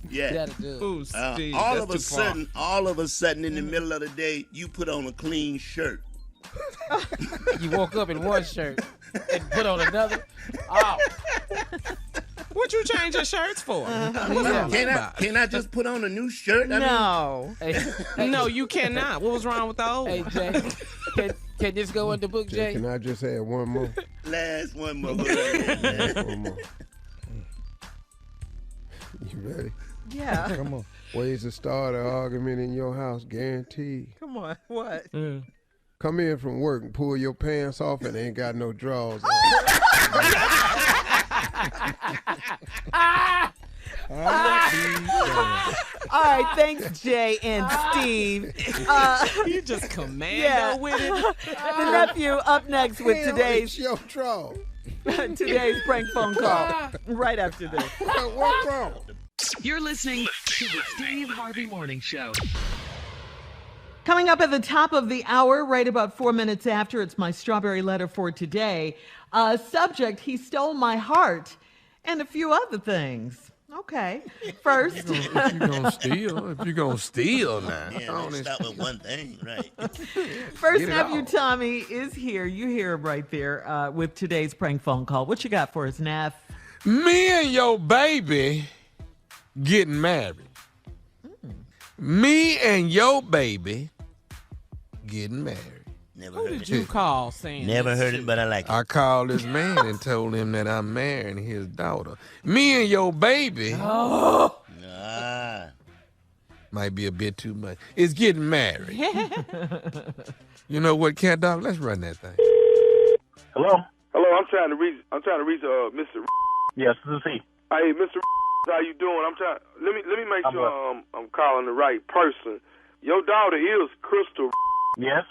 Yeah. That'll do it. Ooh, Steve. all that's of a sudden, in the middle of the day, you put on a clean shirt. You woke up in one shirt and put on another. Oh. What you change your shirts for? Can I just put on a new shirt? No. No, you cannot. What was wrong with the old Hey, one? Jay. Can this go in the book, Jay, Jay? can I just add one more? Last one more. One more. You ready? Yeah. Come on. Ways to start an argument in your house, guaranteed. Come on. What? Come in from work and pull your pants off and ain't got no drawers on. All right, thanks, Jay and Steve. You just commando with it. The nephew up next with It's your drawers. today's prank phone call. Right after this. What's wrong? You're listening to the Steve Harvey Morning Show. Coming up at the top of the hour, right about 4 minutes after, it's my strawberry letter for today. Subject, he stole my heart, and a few other things. Okay. First. If you're gonna steal now. Yeah, let's start with one thing, right? First Get it nephew off. Tommy is here. You hear him right there with today's prank phone call. What you got for us, Neff? Me and your baby getting married. Me and your baby getting married. Never Who heard did it. you call saying Never this heard to? it, but I like it. I called this man and told him that I'm marrying his daughter. Me and your baby Ah. might be a bit too much. It's getting married. You know what, cat dog? Let's run that thing. Hello, I'm trying to reach Mr. Yes, this is he. Hey, Mr. How you doing? Let me make I'm sure I'm calling the right person. Your daughter is Crystal. Yes?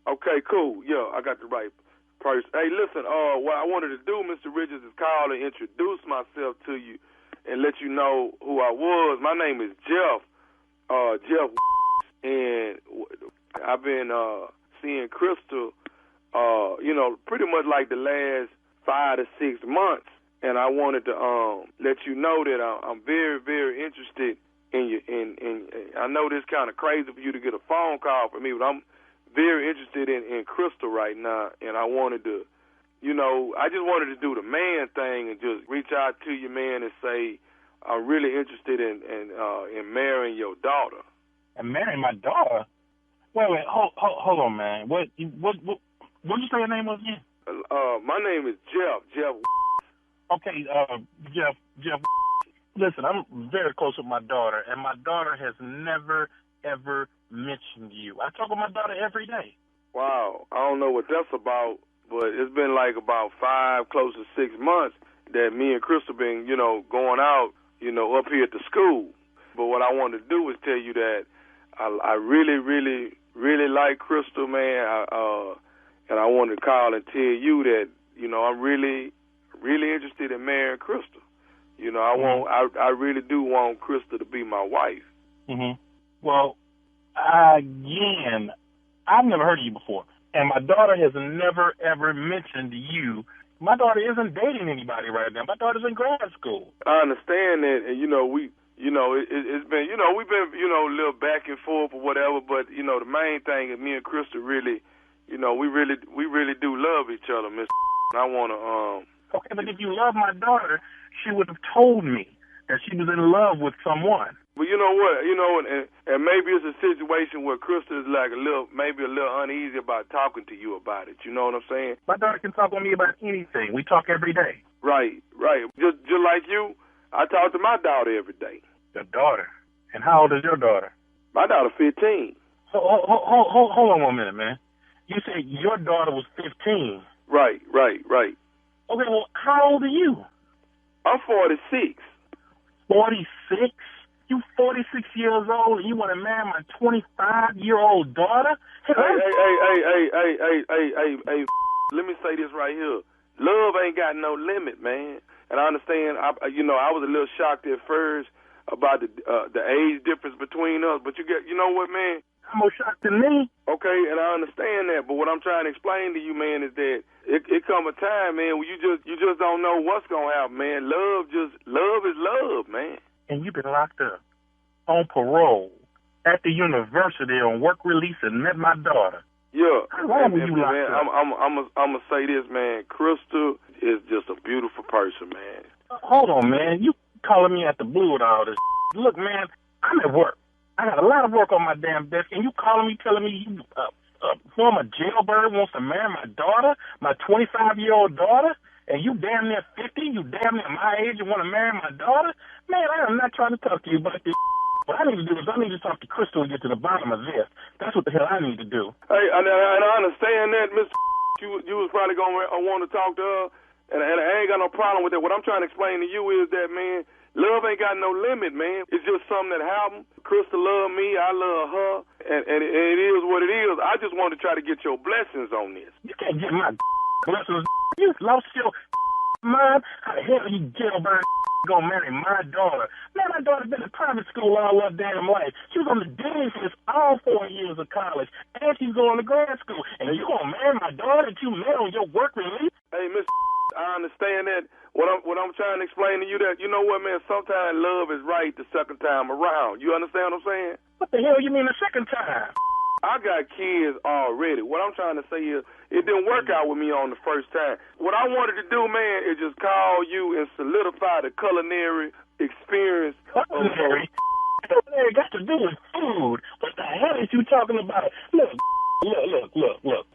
Okay, cool. Yeah, I got the right person. Hey, listen, what I wanted to do, Mr. Richards, is call and introduce myself to you and let you know who I was. My name is Jeff, and I've been seeing Crystal, pretty much like the last 5 to 6 months, and I wanted to let you know that I'm very, very interested in you. And I know this kind of crazy for you to get a phone call from me, but I'm very interested in Crystal right now, and I wanted to, I just wanted to do the man thing and just reach out to you, man, and say I'm really interested in marrying your daughter. And marrying my daughter? Wait, hold on, man. What did you say your name was again? My name is Jeff. Okay, Jeff. Listen, I'm very close with my daughter, and my daughter has never, ever mentioned you. I talk with my daughter every day. Wow, I don't know what that's about, but it's been like about 5, close to 6 months that me and Crystal been, going out, up here at the school. But what I wanted to do is tell you that I really, really, really like Crystal, man. And I wanted to call and tell you that, I'm really, really interested in marrying Crystal. I really do want Crystal to be my wife. Mm-hmm. Well, again, I've never heard of you before, and my daughter has never, ever mentioned you. My daughter isn't dating anybody right now. My daughter's in grad school. I understand that, and, you know, it's been, you know, we've been, you know, a little back and forth or whatever, but, you know, the main thing is me and Crystal really, you know, we really do love each other, Miss. I want to, Okay, but if you love my daughter, she would have told me that she was in love with someone. But you know what, you know, and maybe it's a situation where Crystal is like maybe a little uneasy about talking to you about it. You know what I'm saying? My daughter can talk with me about anything. We talk every day. Right. Just like you, I talk to my daughter every day. Your daughter? And how old is your daughter? My daughter 15. Hold on 1 minute, man. You said your daughter was 15. Right. Okay, well, how old are you? I'm 46. 46? You 46 years old and you want to marry my 25-year-old daughter? Hey, let me say this right here. Love ain't got no limit, man. And I understand, I was a little shocked at first about the age difference between us, but you know what, man? I'm more shocked than me. Okay, and I understand that, but what I'm trying to explain to you, man, is that it come a time, man, where you just don't know what's gonna happen, man. Love is love, man. And you've been locked up on parole at the university on work release and met my daughter. Yeah. How long were you locked up? I'm gonna say this, man. Crystal is just a beautiful person, man. Hold on, man. You calling me at the blue with all this? Look, man, I'm at work. I got a lot of work on my damn desk, and you calling me, telling me you former jailbird wants to marry my daughter, my 25-year-old daughter, and you damn near 50, you damn near my age, and want to marry my daughter? Man, I am not trying to talk to you about this. What I need to do is I need to talk to Crystal and get to the bottom of this. That's what the hell I need to do. Hey, and I understand that, Mr. You was probably going to want to talk to her, and I ain't got no problem with that. What I'm trying to explain to you is that, man, love ain't got no limit, man. It's just something that happened. Crystal love me, I love her, and it is what it is. I just want to try to get your blessings on this. You can't get my blessings. You lost your mind. How the hell are you jailbird gonna marry my daughter? Man, my daughter's been in private school all her damn life. She was on the dean's list all 4 years of college, and she's going to grad school. And you gonna marry my daughter that you met on your work release? Hey, Miss, I understand that. What I'm trying to explain to you that, you know what, man, sometimes love is right the second time around. You understand what I'm saying? What the hell you mean the second time? I got kids already. What I'm trying to say is it didn't work out with me on the first time. What I wanted to do, man, is just call you and solidify the culinary experience. Culinary? Culinary got to do with food. What the hell is you talking about? Look.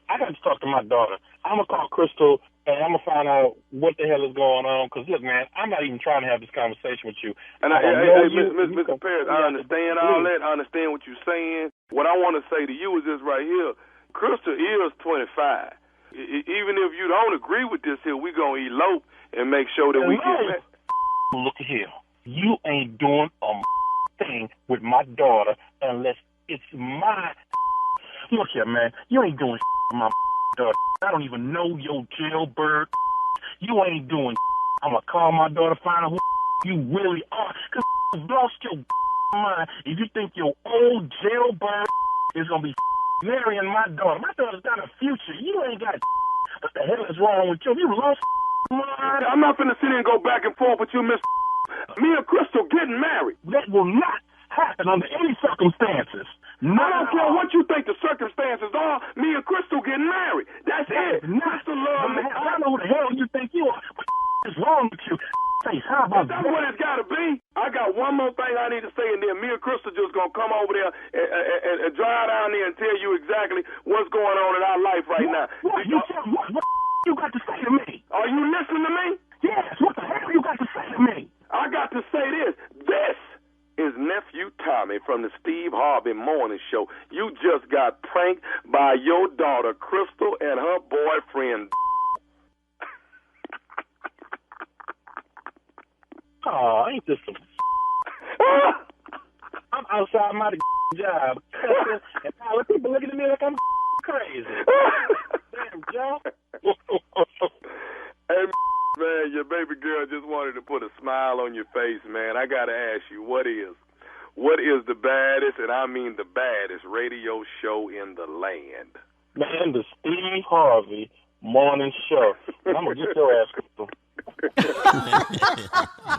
I got to talk to my daughter. I'm going to call Crystal, and I'm going to find out what the hell is going on. Because, look, man, I'm not even trying to have this conversation with you. And Mr. Perez, I understand all that. I understand what you're saying. What I want to say to you is this right here. Crystal is 25. Even if you don't agree with this here, we're going to elope and make sure that we get that. Look here. You ain't doing a thing with my daughter unless it's my... Look here, man. You ain't doing with my daughter. I don't even know your jailbird. You ain't doing. I'm going to call my daughter, find out who you really are. Because you've lost your mind if you think your old jailbird is going to be marrying my daughter. My daughter's got a future. You ain't got. What the hell is wrong with you? You lost mind. I'm not finna sit here and go back and forth with you, Miss. Me and Crystal getting married. That will not happen under any circumstances. No. I don't care what you think the circumstances are. Me and Crystal getting married. That's it. Crystal love me. I don't know who the hell you think you are. What is wrong with you? Face, how about that's what it's got to be. I got one more thing I need to say, and then me and Crystal just going to come over there and drive down there and tell you exactly what's going on in our life right now. What you got to say to me? Are you listening to me? Yes. What the hell you got to say to me? I got to say this. This is Nephew Tommy from the Steve Harvey Morning Show. You just got pranked by your daughter, Crystal, and her boyfriend. Oh, ain't this some... I'm outside my job. And all the people looking at me like I'm crazy. Damn, Joe. Hey, man, your baby girl just wanted to put a smile on your face, man. I got to ask you, what is the baddest, and I mean the baddest, radio show in the land? Man, the Steve Harvey Morning Show. And I'm going to get your ass, Crystal.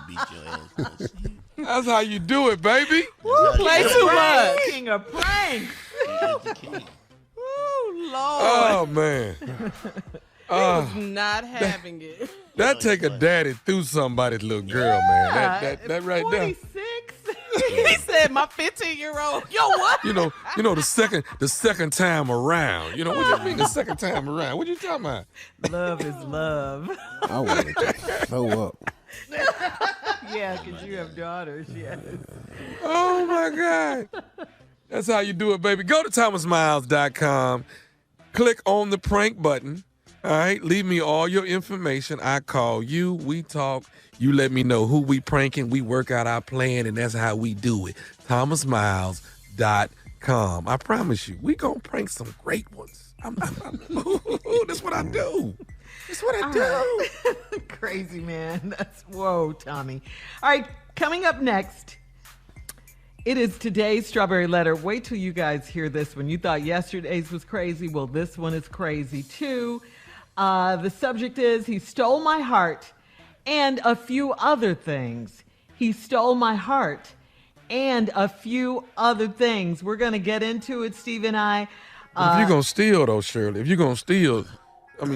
Beat your ass. That's how you do it, baby. Woo, play too much. King of pranks. Woo, Lord. Oh, man. He was not having it. That take a daddy through somebody's little girl, man. That right there. 46? He said, my 15-year-old. Yo, what? You know, the second time around. You know, what you mean the second time around? What you talking about? Love is love. I wanted to throw up. Yeah, because you have daughters, yes. Oh, my God. That's how you do it, baby. Go to thomasmiles.com. Click on the prank button. All right, leave me all your information. I call you, we talk, you let me know who we pranking, we work out our plan, and that's how we do it. thomasmiles.com. I promise you, we gonna prank some great ones. That's what I do. That's what I do. Right. Crazy, man. Whoa, Tommy. All right, coming up next, it is today's Strawberry Letter. Wait till you guys hear this one. You thought yesterday's was crazy. Well, this one is crazy, too. The subject is, he stole my heart and a few other things. He stole my heart and a few other things. We're going to get into it, Steve and I. If you're going to steal, though, Shirley, if you're going to steal,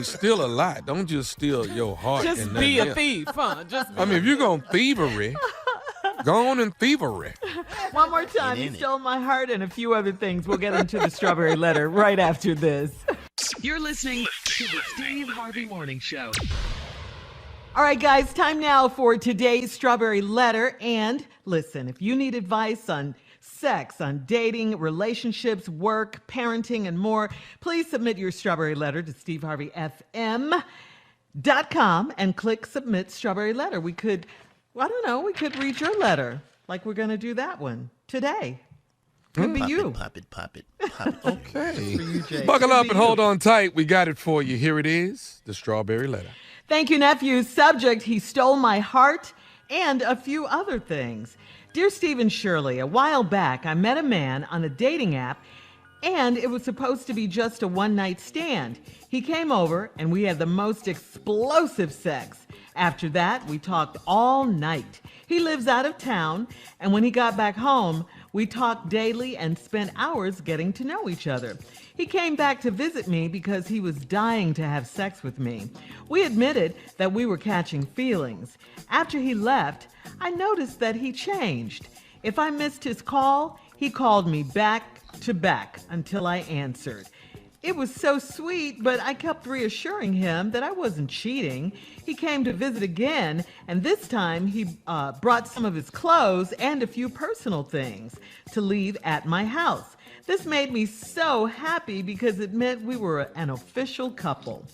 steal a lot. Don't just steal your heart. Just be a thief, huh? If you're going to thievery, go on and thievery. One more time, he stole my heart and a few other things. We'll get into the Strawberry Letter right after this. You're listening to the Steve Harvey Morning Show. All right, guys, time now for today's Strawberry Letter. And listen, if you need advice on sex, on dating, relationships, work, parenting, and more, please submit your Strawberry Letter to steveharveyfm.com and click Submit Strawberry Letter. We could read your letter, like we're going to do that one today. Could be you. Pop it. Okay. For you, Jay. Buckle Could up be and you. hold on tight. We got it for you. Here it is, the Strawberry Letter. Thank you, nephew. Subject, he stole my heart and a few other things. Dear Steve and Shirley, a while back, I met a man on a dating app, and it was supposed to be just a one-night stand. He came over, and we had the most explosive sex. After that, we talked all night. He lives out of town, and when he got back home, we talked daily and spent hours getting to know each other. He came back to visit me because he was dying to have sex with me. We admitted that we were catching feelings. After he left, I noticed that he changed. If I missed his call, he called me back to back until I answered. It was so sweet, but I kept reassuring him that I wasn't cheating. He came to visit again, and this time he brought some of his clothes and a few personal things to leave at my house. This made me so happy because it meant we were an official couple.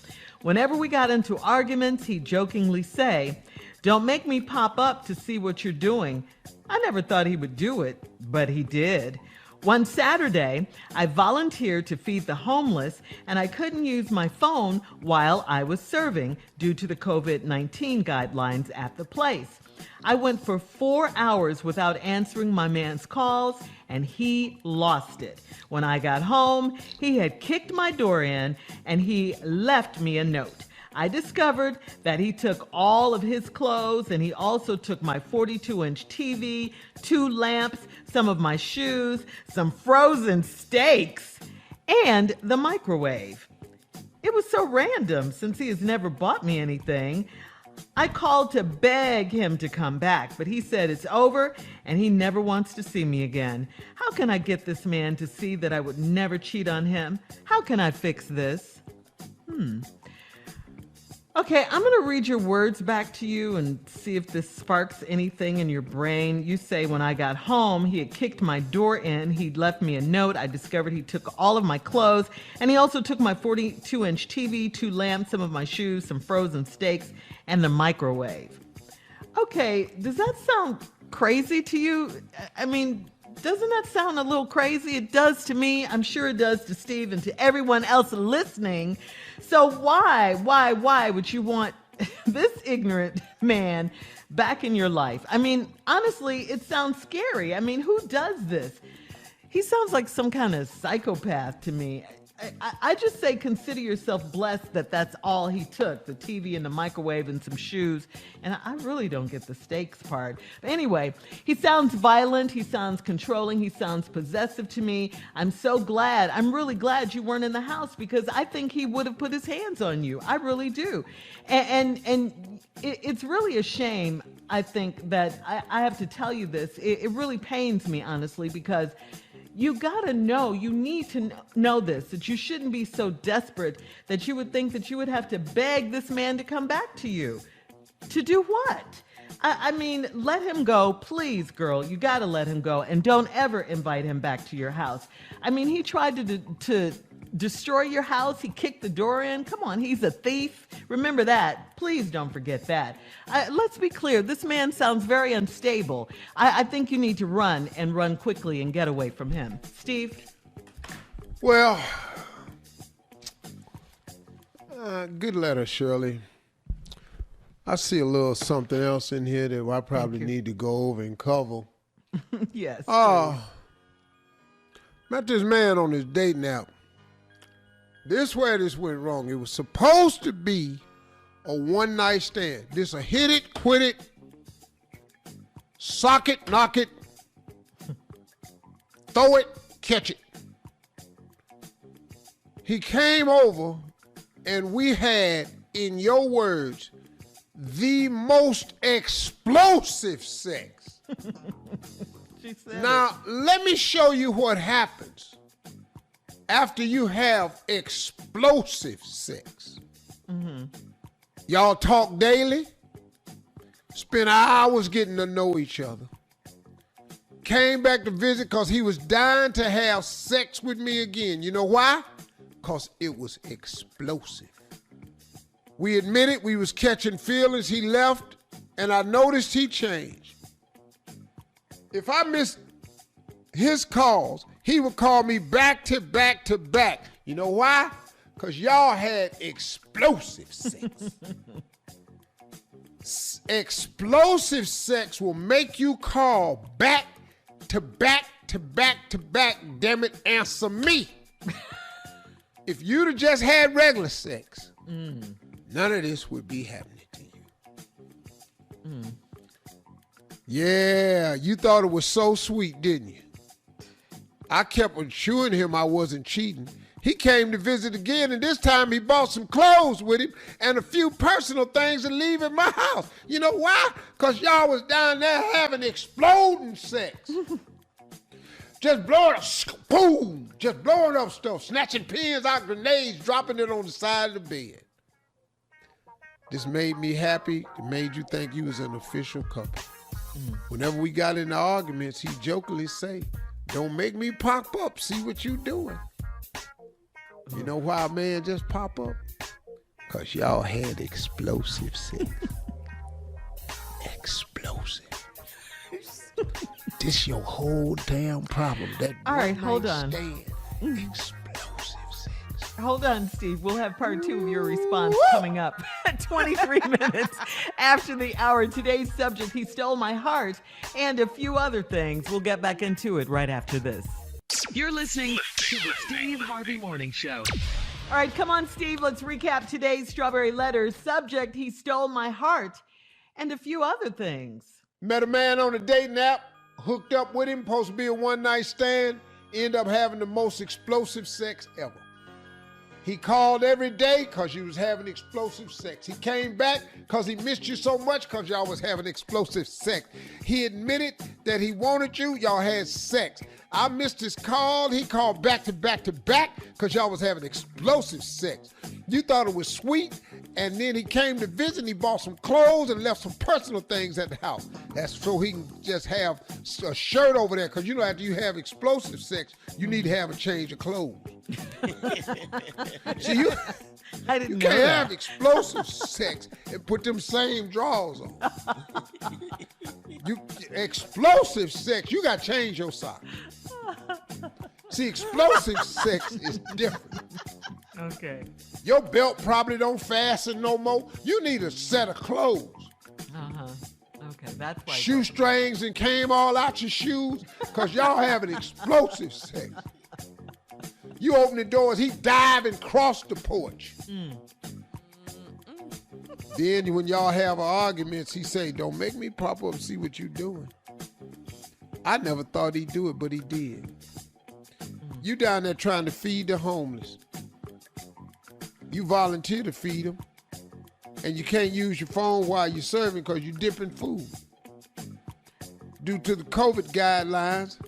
Whenever we got into arguments, he'd jokingly say, "Don't make me pop up to see what you're doing." I never thought he would do it, but he did. One Saturday, I volunteered to feed the homeless, and I couldn't use my phone while I was serving due to the COVID-19 guidelines at the place. I went for 4 hours without answering my man's calls, and he lost it. When I got home, he had kicked my door in, and he left me a note. I discovered that he took all of his clothes, and he also took my 42-inch TV, 2 lamps, some of my shoes, some frozen steaks, and the microwave. It was so random since he has never bought me anything. I called to beg him to come back, but he said it's over and he never wants to see me again. How can I get this man to see that I would never cheat on him? How can I fix this? Okay, I'm going to read your words back to you and see if this sparks anything in your brain. You say, when I got home, he had kicked my door in. He'd left me a note. I discovered he took all of my clothes, and he also took my 42-inch TV, 2 lamps, some of my shoes, some frozen steaks, and the microwave. Okay, does that sound crazy to you? I mean, doesn't that sound a little crazy? It does to me. I'm sure it does to Steve and to everyone else listening. So why would you want this ignorant man back in your life? I mean, honestly, it sounds scary. I mean, who does this? He sounds like some kind of psychopath to me. I just say consider yourself blessed that that's all he took, the TV and the microwave and some shoes. And I really don't get the steaks part. But anyway, he sounds violent. He sounds controlling. He sounds possessive to me. I'm really glad you weren't in the house because I think he would have put his hands on you. I really do. And it's really a shame, I think, that I have to tell you this. It really pains me, honestly, because you gotta know, you need to know this, that you shouldn't be so desperate that you would think that you would have to beg this man to come back to you. To do what? I mean, let him go, please, girl. You gotta let him go, and don't ever invite him back to your house. I mean, he tried to destroy your house. He kicked the door in. Come on, he's a thief. Remember that. Please don't forget that. Let's be clear. This man sounds very unstable. I think you need to run quickly and get away from him. Steve? Well, good letter, Shirley. I see a little something else in here that I probably need to go over and cover. Yes. Met this man on his dating app. This where this went wrong. It was supposed to be a one-night stand. This a hit it, quit it, sock it, knock it, throw it, catch it. He came over and we had, in your words, the most explosive sex. Now, let me show you what happens after you have explosive sex. Mm-hmm. Y'all talk daily, spend hours getting to know each other. Came back to visit because he was dying to have sex with me again. You know why? Because it was explosive. We admitted we was catching feelings. He left, and I noticed he changed. If I missed his calls, he would call me back to back to back. You know why? Because y'all had explosive sex. Explosive sex will make you call back to back to back to back. Damn it, answer me. If you'd have just had regular sex, none of this would be happening to you. Yeah, you thought it was so sweet, didn't you? I kept assuring him I wasn't cheating. He came to visit again, and this time he bought some clothes with him and a few personal things to leave at my house. You know why? Because y'all was down there having exploding sex. Just blowing up, boom, just blowing up stuff, snatching pins out, grenades, dropping it on the side of the bed. This made me happy. It made you think you was an official couple. Whenever we got into arguments, he jokingly say, "Don't make me pop up, see what you doing." You know why a man just pop up? Because y'all had explosive sex. Explosive. This your whole damn problem. That all right, hold on. Explosive sex. Hold on, Steve. We'll have part 2 of your response coming up at 23 minutes after the hour. Today's subject, he stole my heart, and a few other things. We'll get back into it right after this. You're listening to the Steve Harvey Morning Show. All right, come on, Steve. Let's recap today's Strawberry Letters. Subject, he stole my heart, and a few other things. Met a man on a dating app, hooked up with him, supposed to be a one-night stand, end up having the most explosive sex ever. He called every day because you was having explosive sex. He came back because he missed you so much because y'all was having explosive sex. He admitted that he wanted you, y'all had sex. I missed his call. He called back to back to back because y'all was having explosive sex. You thought it was sweet, and then he came to visit and he bought some clothes and left some personal things at the house. That's so he can just have a shirt over there because you know after you have explosive sex, you need to have a change of clothes. See, you can't have explosive sex and put them same drawers on. Explosive sex, you got to change your socks. See, explosive sex is different. Okay. Your belt probably don't fasten no more. You need a set of clothes. Okay, that's why. Shoestrings and came all out your shoes because y'all having explosive sex. You open the doors, he dive and cross the porch. Then when y'all have arguments, he say, don't make me pop up and see what you doing. I never thought he'd do it, but he did. You down there trying to feed the homeless. You volunteer to feed them, and you can't use your phone while you're serving because you're dipping food. Due to the COVID guidelines,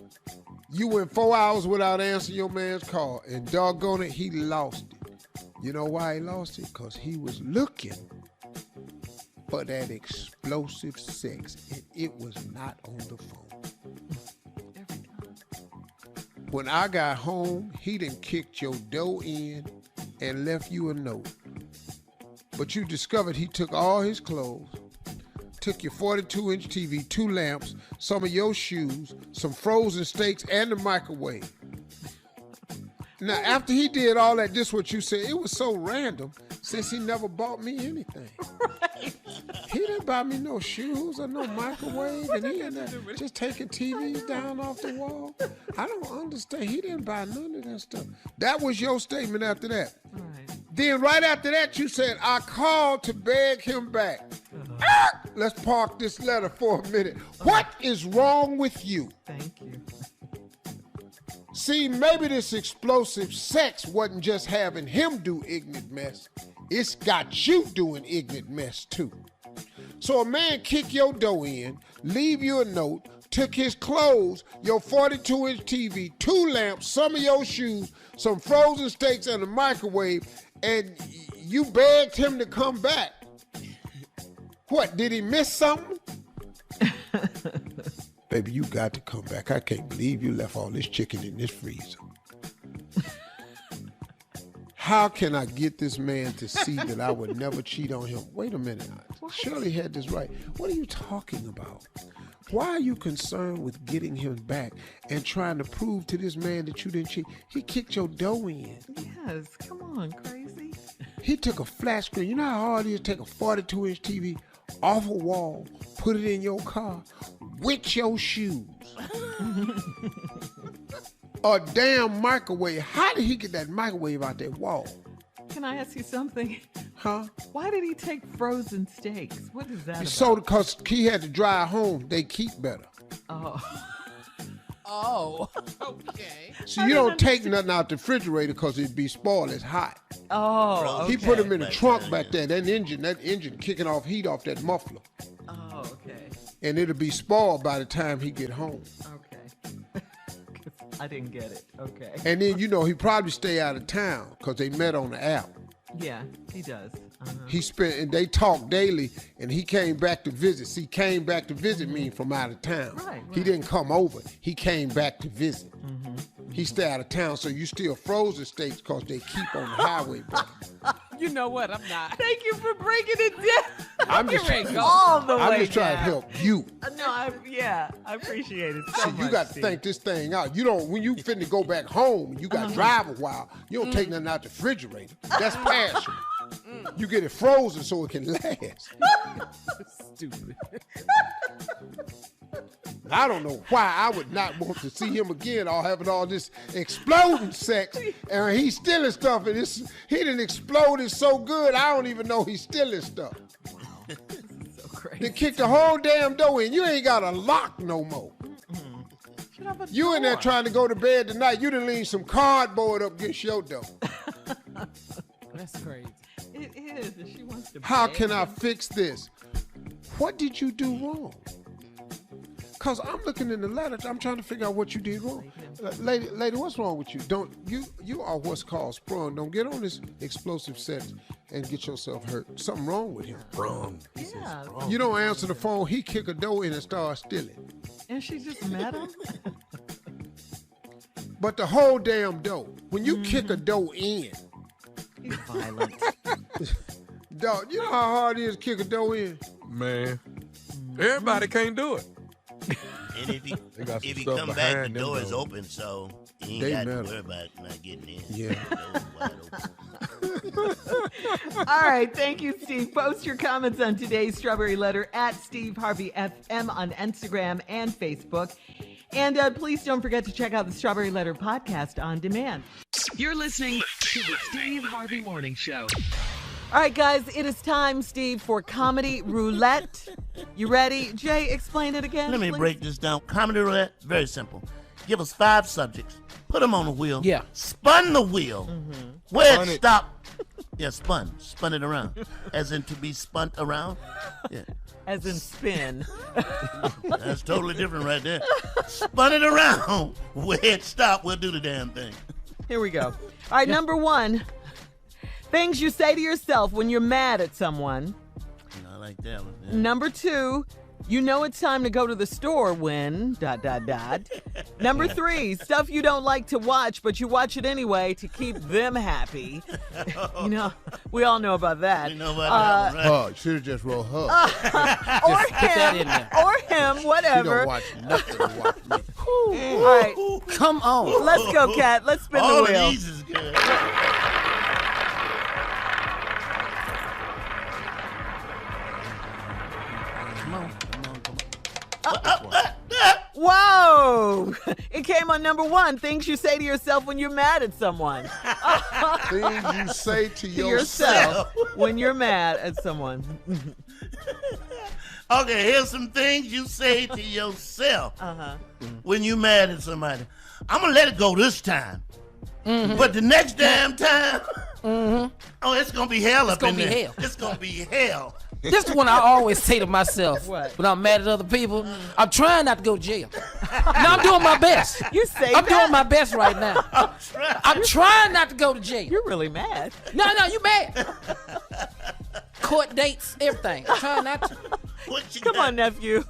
you went 4 hours without answering your man's call, and doggone it, he lost it. You know why he lost it? Because he was looking for that explosive sex, and it was not on the phone. When I got home, he done kicked your door in and left you a note. But you discovered he took all his clothes, took your 42-inch TV, 2 lamps, some of your shoes, some frozen steaks, and the microwave. Now, after he did all that, this is what you said. It was so random since he never bought me anything. Right. He didn't buy me no shoes or no microwave, and he ended up just taking TVs down off the wall. I don't understand. He didn't buy none of that stuff. That was your statement after that. Right. Then right after that, you said, I called to beg him back. Let's park this letter for a minute. What is wrong with you? Thank you. See, maybe this explosive sex wasn't just having him do ignorant mess. It's got you doing ignorant mess too. So a man kick your door in, leave you a note, took his clothes, your 42-inch TV, 2 lamps, some of your shoes, some frozen steaks, and a microwave, and you begged him to come back. What, did he miss something? Baby, you got to come back. I can't believe you left all this chicken in this freezer. How can I get this man to see that I would never cheat on him? Wait a minute. Shirley had this right. What are you talking about? Why are you concerned with getting him back and trying to prove to this man that you didn't cheat? He kicked your dough in. Yes, come on, crazy. He took a flat screen. You know how hard it is to take a 42-inch TV off a wall, put it in your car with your shoes. A damn microwave. How did he get that microwave out that wall? Can I ask you something? Huh? Why did he take frozen steaks? What is that about? So because he had to dry home, they keep better. Oh. Oh, okay. So you don't take nothing out the refrigerator because it'd be spoiled. It's hot. Oh, okay. He put them in the trunk back there. That engine kicking off heat off that muffler. Oh, okay. And it'll be spoiled by the time he get home. Okay. I didn't get it. Okay. And then, he probably stay out of town because they met on the app. Yeah, he does. And they talk daily, and he came back to visit. See, came back to visit me from out of town. Right. He didn't come over. He came back to visit. He stay out of town, so you still frozen steaks because they keep on the highway, brother. You know what? I'm not. Thank you for breaking it down. I'm just trying to help you. No, I appreciate it so much. You got to think this thing out. You don't, when you finna go back home and you got to drive a while, you don't take nothing out the refrigerator. That's passion. You get it frozen so it can last. Stupid. I don't know why I would not want to see him again or having all this exploding sex, and he's stealing stuff, and he done exploded so good, I don't even know he's stealing stuff. This is so crazy. They kicked the whole damn door in. You ain't got a lock no more. You in there trying to go to bed tonight, you done leave some cardboard up against your door. That's crazy. It is. She wants to. How can I fix this? What did you do wrong? Because I'm looking in the letter, I'm trying to figure out what you did wrong. Lady, what's wrong with you? You are what's called sprung. Don't get on this explosive sex and get yourself hurt. Something wrong with him. Sprung. Yeah. You don't answer the phone, he kick a door in and start stealing. And she just met him? But the whole damn door, when you kick a door in. He's violent. Dog, you know how hard it is to kick a door in? Man, everybody can't do it. And if he come back, the door is open, so you ain't got to worry about not getting in. Yeah. The door is wide open. All right. Thank you, Steve. Post your comments on today's Strawberry Letter at Steve Harvey FM on Instagram and Facebook. And please don't forget to check out the Strawberry Letter podcast on demand. You're listening to the Steve Harvey Morning Show. All right, guys, it is time, Steve, for Comedy Roulette. You ready? Jay, explain it again. Let me please. break this down. Comedy roulette, very simple. Give us 5 subjects. Put them on the wheel. Yeah. Spun the wheel. Where Spun it it. stopped. Yeah, spun. Spun it around. As in to be spun around. Yeah. As in spin. That's totally different right there. Spun it around. Where it stopped, we'll do the damn thing. Here we go. All right, number 1. Things you say to yourself when you're mad at someone. I like that one. Yeah. Number 2, you know it's time to go to the store when ... Number 3, stuff you don't like to watch, but you watch it anyway to keep them happy. You know, we all know about that. You know about that one, right? Hug. Should have just wrote hug. Or him, She whatever. don't watch nothing to watch me. All right, Come on. let's go, Kat. Let's spin All the of wheel. these is good. Whoa! It came on number 1. Things you say to yourself when you're mad at someone. Things you say to To yourself. yourself when you're mad at someone. Okay, here's some things you say to yourself when you mad at somebody. I'm gonna let it go this time, but the next damn time, oh, it's gonna be hell up in gonna be there. hell. It's gonna be hell. This is one I always say to myself What? when I'm mad at other people. I'm trying not to go to jail. No, I'm doing my best. You say I'm that? doing my best right now. I'm trying not to go to jail. You're really mad. No, you mad. Court dates, everything. I'm trying not to. What you Come got? on, nephew.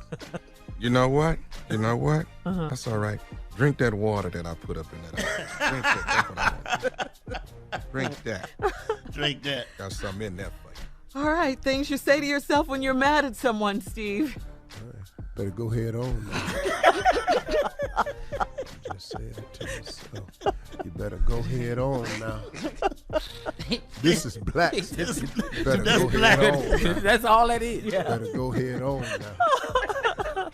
You know what? That's all right. Drink that water that I put up in that ice. Drink that. That's what I want. Drink that. Drink that. Got something in there for you. All right, things you say to yourself when you're mad at someone, Steve. Better go head on now. Just said it to yourself. You better go head on now. This is black. You better That's go black. head on now. That's all that is. Better go head on now.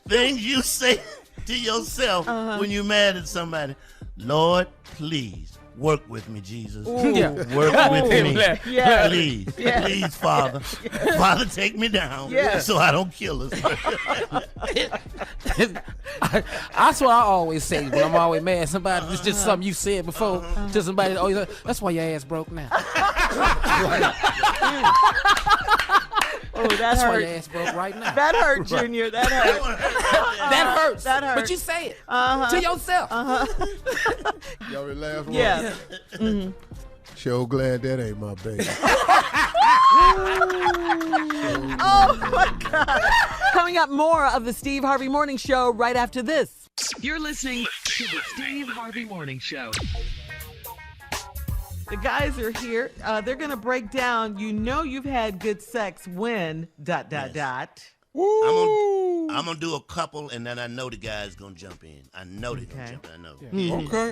Things you say to yourself when you're mad at somebody. Lord, please work with me, Jesus. Yeah. Work with me. Yeah. Please. Yeah. Please, Father. Father, take me down Yeah. so I don't kill us. That's what I always say when I'm always mad. Somebody, it's just something you said before to somebody. Always, that's why your ass broke now. Oh, that That's why hurt. your ass broke right now. That hurt, Junior. That hurt. That hurts. That hurt. But you say it to yourself. Y'all the last one? Yeah. Sure glad that ain't my baby. Oh, my God. Coming up, more of the Steve Harvey Morning Show right after this. You're listening to the Steve Harvey Morning Show. The guys are here. They're going to break down, you know you've had good sex when ... I'm gonna do a couple, and then I know the guy's gonna jump in. I know they're gonna jump in. I know.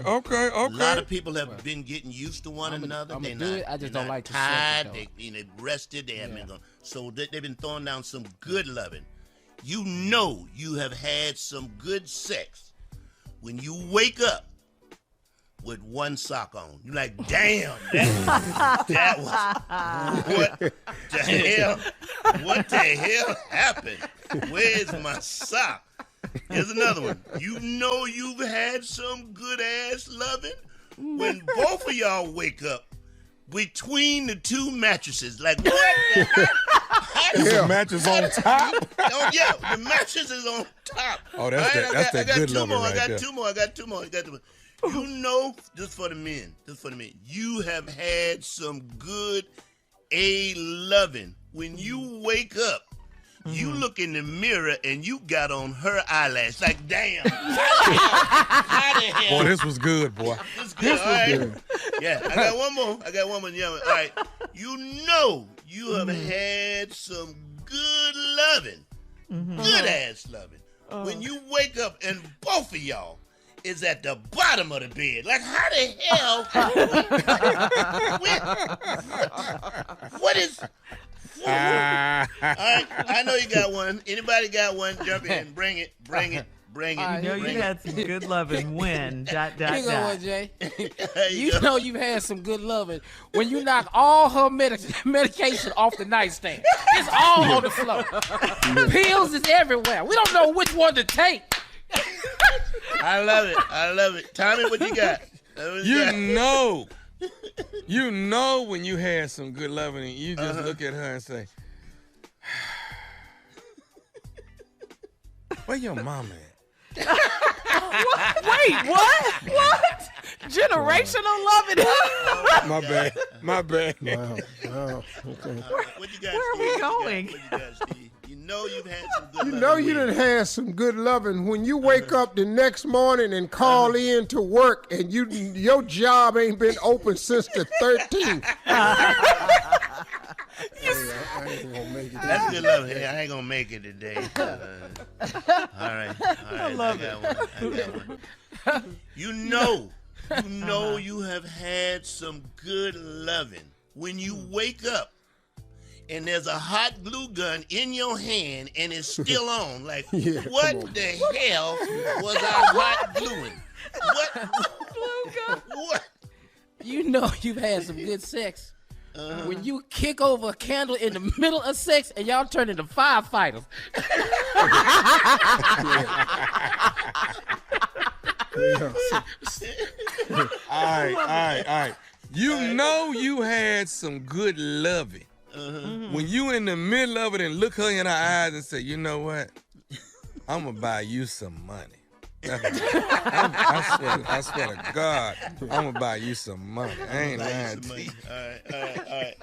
Okay. A lot of people have been getting used to one another. I'ma They're do not, it. I just they're don't not like to tired. shake it, They rested. They haven't been going. So they've been throwing down some good loving. You know you have had some good sex when you wake up with one sock on. You're like, damn, that was what the hell? What the hell happened? Where's my sock? Here's another one. You know you've had some good ass loving when both of y'all wake up between the two mattresses. Like, what the heck? The mattress on top. Oh, yeah, the mattress is on top. Oh, that's All that good loving I right got there. two more. You know, just for the men, you have had some good loving. When you wake up, you look in the mirror and you got on her eyelash. Like, damn. How the hell? Boy, this was good, boy. This was good. Yeah, I got one more. Yeah, all right. You know you have had some good loving. Good ass loving. When you wake up and both of y'all is at the bottom of the bed. Like, how the hell? What is... All right, I know you got one. Anybody got one? Jump in. Bring it. Bring it. All right, You know bring you it. had some good loving when, dot, Here you go, dot. Jay. There You go. know you've had some good loving when you knock all her medication off the nightstand. It's all on the floor. Pills is everywhere. We don't know which one to take. I love it. I love it. Tommy, what you got? You know when you had some good loving and you just look at her and say, where your mama at? Wait, what? Generational loving. My bad. Wow. Okay. What you got, Where are Steve? we What you going? got? What you got, Steve? You know you've had some good You loving know you when. done had some good loving when you wake up the next morning and call in to work and your job ain't been open since the 13th. I ain't gonna make it. That's good loving. Hey, I ain't gonna make it today. All right. I love it. I got one. You know you have had some good loving when you wake up and there's a hot glue gun in your hand and it's still on. Like, Yeah, what come on. the hell was I hot gluing? What? You know you've had some good sex when you kick over a candle in the middle of sex and y'all turn into firefighters. All right. You know you had some good loving when you in the middle of it and look her in her eyes and say, you know what? I'm going to buy you some money. I swear to God, I'm going to buy you some money. I ain't lying to you. All right.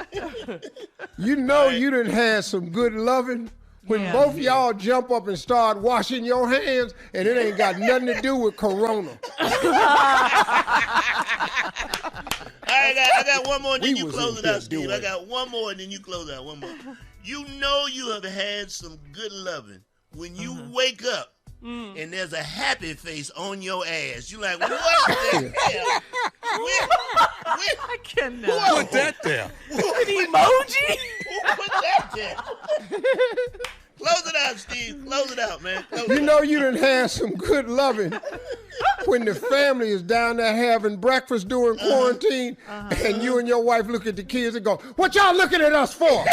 You know you done had some good loving when Yeah. both y'all jump up and start washing your hands and it ain't got nothing to do with corona. I got one more, and then We you was close in it out, here Steve. I doing- got one more, and then you close out. One more. You know you have had some good loving when you wake up and there's a happy face on your ass. You like, what the hell? I cannot. Put that there. An emoji? Who put that there? Close it out, Steve. Close it out, man. Close You it know you done had some good loving when the family is down there having breakfast during quarantine and you and your wife look at the kids and go, what y'all looking at us for?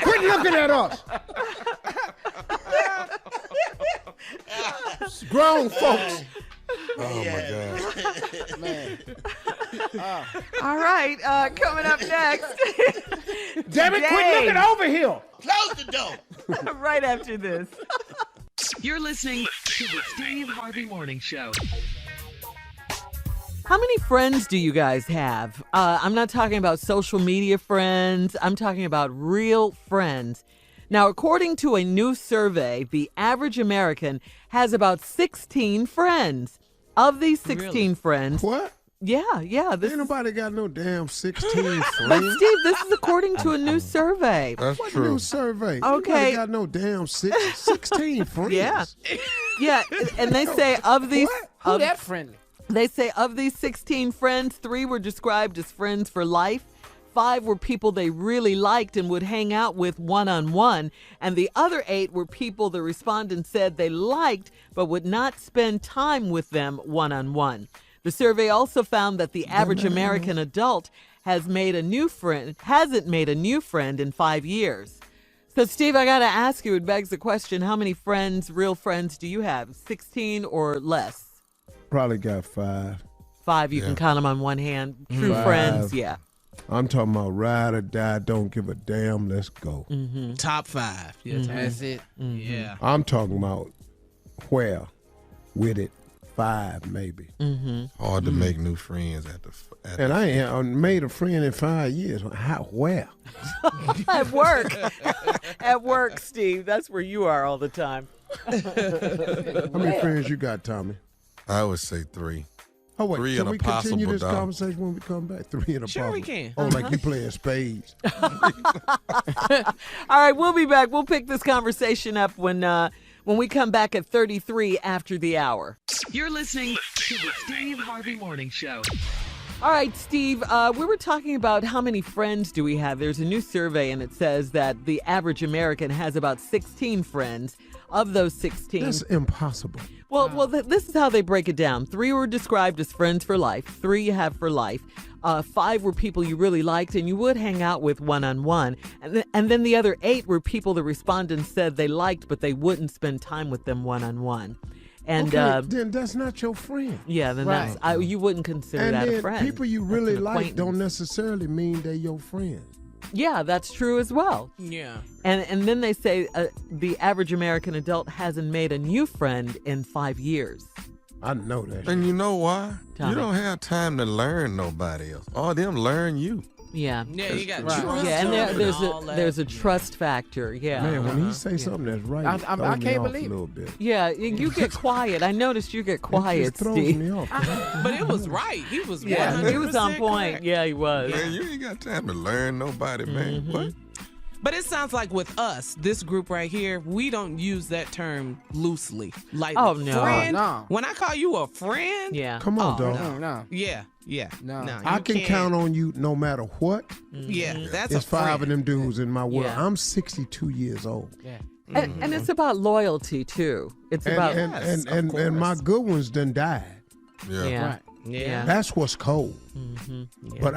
Quit looking at us. Grown folks. Oh, my God. Man. All right, coming up next, Damn it, quit Dang. looking over here. Close the door. right after this. You're listening to the Steve Harvey Morning Show. How many friends do you guys have? I'm not talking about social media friends. I'm talking about real friends. Now, according to a new survey, the average American has about 16 friends. Of these 16 friends, What? yeah. This Ain't nobody got no damn 16 but friends. Steve, this is according to a new survey. That's What true. new survey? Okay. Nobody got no damn 16 friends. Yeah. Yeah, and they say of these, Who that friendly? they say of these 16 friends, 3 were described as friends for life. 5 were people they really liked and would hang out with one-on-one. And the other 8 were people the respondents said they liked but would not spend time with them one-on-one. The survey also found that the average American adult hasn't made a new friend in 5 years. So, Steve, I got to ask you, it begs the question, how many friends, real friends, do you have? 16 or less? Probably got 5. 5, you can count them on one hand. True friends, yeah. I'm talking about ride or die, don't give a damn, let's go. Top 5. Yeah, That's it. yeah. I'm talking about where, with it, 5 maybe. Hard to make new friends at And I ain't made a friend in 5 years. How, where? At work. At work, Steve. That's where you are all the time. How many friends you got, Tommy? I would say 3. Oh, wait, 3 can and we a continue possible this dog. conversation when we come back? 3 and a Sure we possible. can. Oh, like you playing spades. All right, we'll be back. We'll pick this conversation up when we come back at 33 after the hour. You're listening to the Steve Harvey Morning Show. All right, Steve, we were talking about how many friends do we have. There's a new survey, and it says that the average American has about 16 friends. Of those 16... That's impossible. Well, this is how they break it down. 3 were described as friends for life. 3 you have for life. 5 were people you really liked and you would hang out with one-on-one. And then the other 8 were people the respondents said they liked, but they wouldn't spend time with them one-on-one. And then that's not your friend. Yeah, then Right. you wouldn't consider that a friend. People you That's really an like don't acquaintance. necessarily mean they're your friends. Yeah, that's true as well. Yeah. And then they say the average American adult hasn't made a new friend in 5 years. I know that. And you know why? Tell You me. don't have time to learn nobody else. All them learn you. Yeah. Yeah, you got Right. trust. Yeah, and all that. there's a trust factor. Yeah. Man, when he say something that's right, I it throws me can't off believe a it. little bit. Yeah, you get quiet. I noticed you get It quiet, just throws Steve. me off. But it was right. He was Yeah, 100% he was on point. correct. Yeah, he was. Man, you ain't got time to learn nobody, man. Mm-hmm. What? But it sounds like with us, this group right here, we don't use that term loosely. Like, Oh, no. friend. No. When I call you a friend, Yeah. Come on, Oh, dog. No. yeah. No. I you can can't. count on you no matter what. Yeah, that's It's a 5 friend. of them dudes in my world. Yeah. I'm 62 years old. Yeah. And it's about loyalty too. It's about Yes, of And my course. good ones done died. Yeah. yeah. Right. Yeah. That's what's cold. But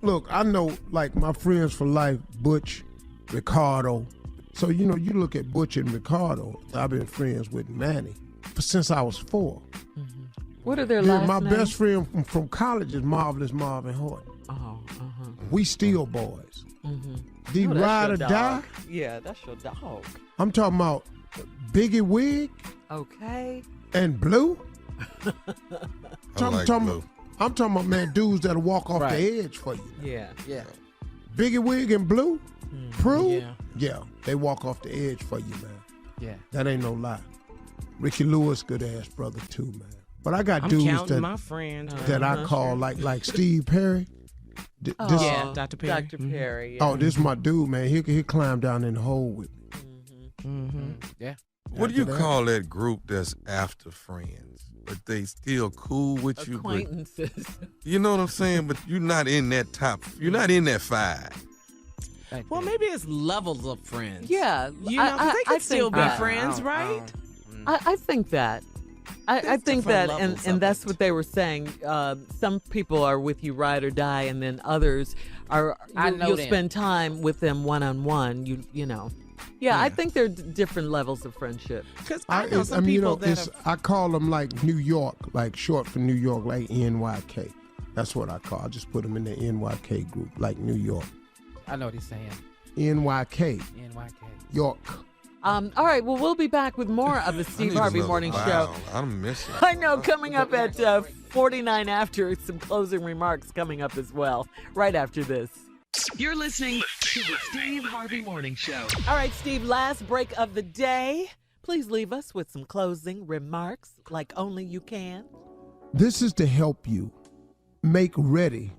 look, I know like my friends for life, Butch, Ricardo. So you look at Butch and Ricardo. I've been friends with Manny since I was 4. What are their Dude, last my names? best friend from college is Marvelous Marvin Horton. Oh, We still boys. The Oh, that's ride your or dog. die. Yeah, that's your dog. I'm talking about Biggie Wig Okay. and Blue. I like Blue. I'm talking about, man, dudes that'll walk off Right. the edge for you. Yeah. Yeah. Biggie Wig and Blue, Prue, Yeah. yeah, they walk off the edge for you, man. Yeah. That ain't no lie. Ricky Lewis, good ass brother too, man. But I got I'm dudes counting my friends. that I call like Steve Perry. This, Yeah, Dr. Perry. Dr. Perry. Yeah. oh, this my dude, man. He climb down in the hole with me. Yeah. What do you After that- call that group that's after friends, but they still cool with you? But Acquaintances. you know what I'm saying? But you're not in that top. You're not in that 5. Well, maybe it's levels of friends. Yeah. You know, 'cause they could I still think be that. friends, right? I think that. I There's think different that, levels and of that's it. what they were saying. Some people are with you ride or die, and then others are. I know You'll them. spend time with them one-on-one. You know. Yeah, I think there are different levels of friendship. Because I know some people that I call them like New York, like short for New York, like NYK. That's what I call. I just put them in the NYK group, like New York. I know what he's saying. NYK, NYK. York. All right, well, we'll be back with more of the Steve Harvey Morning Show. I'm missing. I know, coming up at 49 after, some closing remarks coming up as well, right after this. You're listening to the Steve Harvey Morning Show. All right, Steve, last break of the day. Please leave us with some closing remarks, like only you can. This is to help you make ready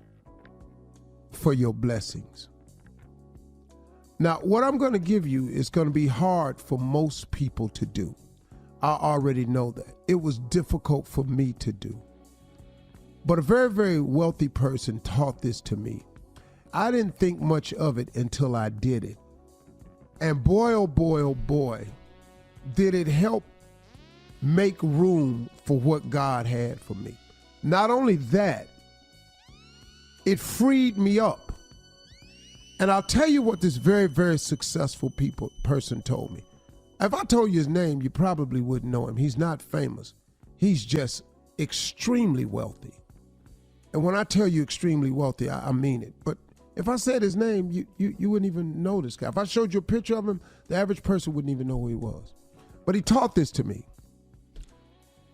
for your blessings. Now, what I'm going to give you is going to be hard for most people to do. I already know that. It was difficult for me to do. But a very, very wealthy person taught this to me. I didn't think much of it until I did it. And boy, oh boy, oh boy, did it help make room for what God had for me. Not only that, it freed me up. And I'll tell you what this very, very successful person told me. If I told you his name, you probably wouldn't know him. He's not famous. He's just extremely wealthy. And when I tell you extremely wealthy, I mean it. But if I said his name, you wouldn't even know this guy. If I showed you a picture of him, the average person wouldn't even know who he was. But he taught this to me.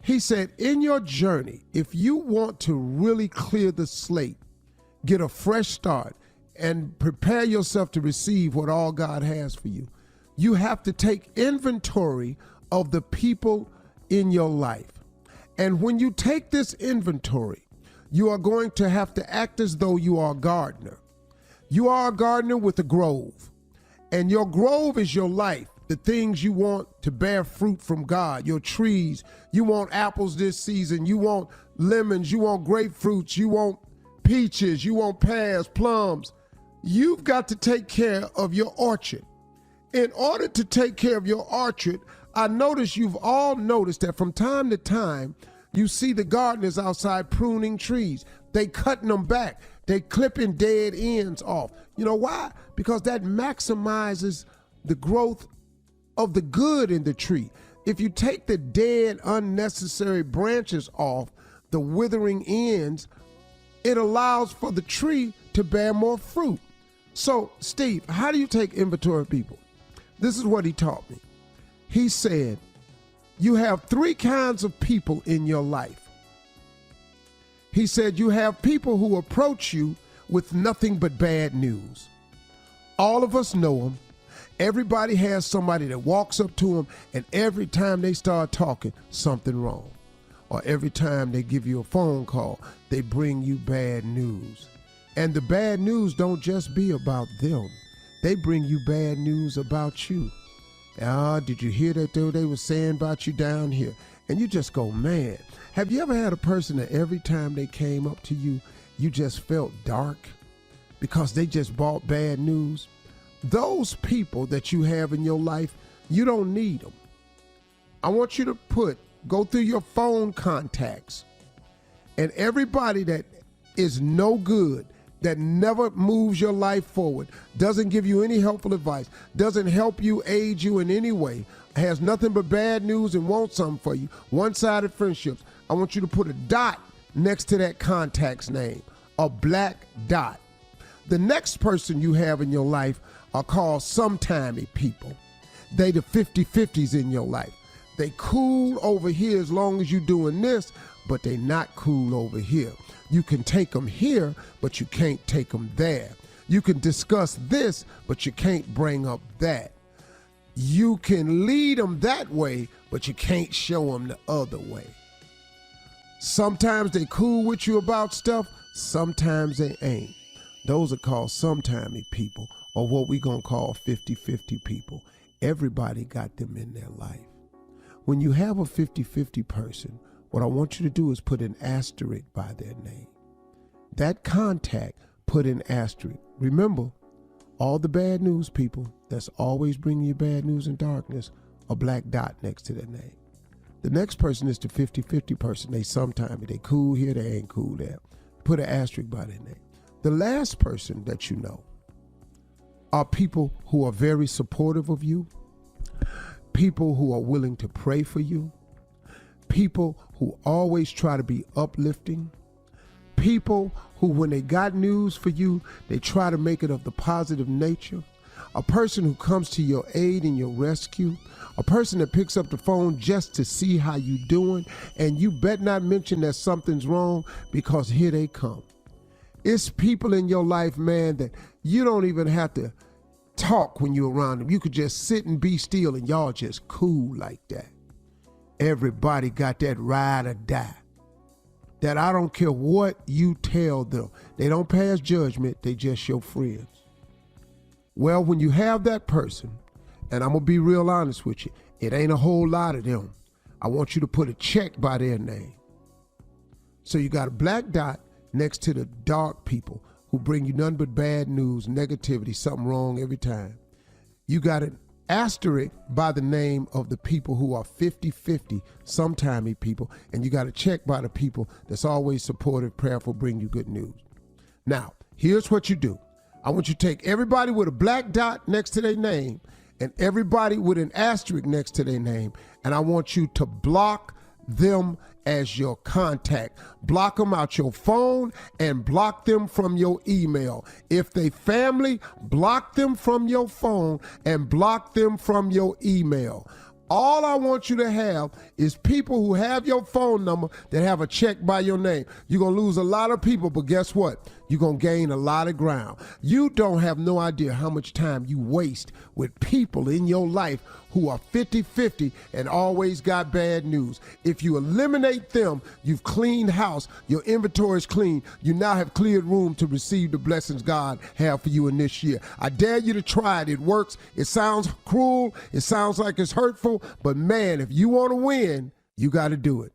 He said, in your journey, if you want to really clear the slate, get a fresh start, and prepare yourself to receive what all God has for you, you have to take inventory of the people in your life. And when you take this inventory, you are going to have to act as though you are a gardener. You are a gardener with a grove, and your grove is your life, the things you want to bear fruit from God, your trees. You want apples this season. You want lemons, you want grapefruits, you want peaches, you want pears, plums. You've got to take care of your orchard. In order to take care of your orchard, I notice you've all noticed that from time to time, you see the gardeners outside pruning trees. They cutting them back. They clipping dead ends off. You know why? Because that maximizes the growth of the good in the tree. If you take the dead, unnecessary branches off, the withering ends, it allows for the tree to bear more fruit. So, Steve, how do you take inventory of people? This is what he taught me. He said, you have 3 kinds of people in your life. He said, you have people who approach you with nothing but bad news. All of us know them. Everybody has somebody that walks up to them, and every time they start talking, something wrong. Or every time they give you a phone call, they bring you bad news. And the bad news don't just be about them. They bring you bad news about you. Did you hear that though? They were saying about you down here. And you just go, man. Have you ever had a person that every time they came up to you, you just felt dark because they just brought bad news? Those people that you have in your life, you don't need them. I want you to go through your phone contacts, and everybody that is no good, that never moves your life forward, doesn't give you any helpful advice, doesn't help you, aid you in any way, has nothing but bad news and wants something for you, one-sided friendships, I want you to put a dot next to that contact's name, a black dot. The next person you have in your life are called sometimey people. They the 50-50s in your life. They cool over here as long as you're doing this, but they not cool over here. You can take them here, but you can't take them there. You can discuss this, but you can't bring up that. You can lead them that way, but you can't show them the other way. Sometimes they cool with you about stuff, sometimes they ain't. Those are called sometimey people, or what we gonna call 50-50 people. Everybody got them in their life. When you have a 50-50 person, what I want you to do is put an asterisk by their name. That contact, put an asterisk. Remember, all the bad news people that's always bringing you bad news and darkness, a black dot next to their name. The next person is the 50-50 person. They sometimey, they cool here, they ain't cool there. Put an asterisk by their name. The last person that you know are people who are very supportive of you, people who are willing to pray for you, people who always try to be uplifting, people who, when they got news for you, they try to make it of the positive nature, a person who comes to your aid and your rescue, a person that picks up the phone just to see how you doing, and you bet not mention that something's wrong, because here they come. It's people in your life, man, that you don't even have to talk when you're around them. You could just sit and be still, and y'all just cool like that. Everybody got that ride or die. That I don't care what you tell them. They don't pass judgment, they just your friends. Well, when you have that person, and I'm going to be real honest with you, it ain't a whole lot of them. I want you to put a check by their name. So you got a black dot next to the dark people who bring you nothing but bad news, negativity, something wrong every time. You got an asterisk by the name of the people who are 50-50, sometimey people, and you got a check by the people that's always supportive, prayerful, bring you good news. Now, here's what you do. I want you to take everybody with a black dot next to their name and everybody with an asterisk next to their name, and I want you to block them as your contact. Block them out your phone and block them from your email. If they family, block them from your phone and block them from your email. All I want you to have is people who have your phone number that have a check by your name. You're going to lose a lot of people, but guess what? You're going to gain a lot of ground. You don't have no idea how much time you waste with people in your life who are 50-50 and always got bad news. If you eliminate them, you've cleaned house, your inventory is clean, you now have cleared room to receive the blessings God have for you in this year. I dare you to try it. It works. It sounds cruel. It sounds like it's hurtful, but man, if you want to win, you got to do it.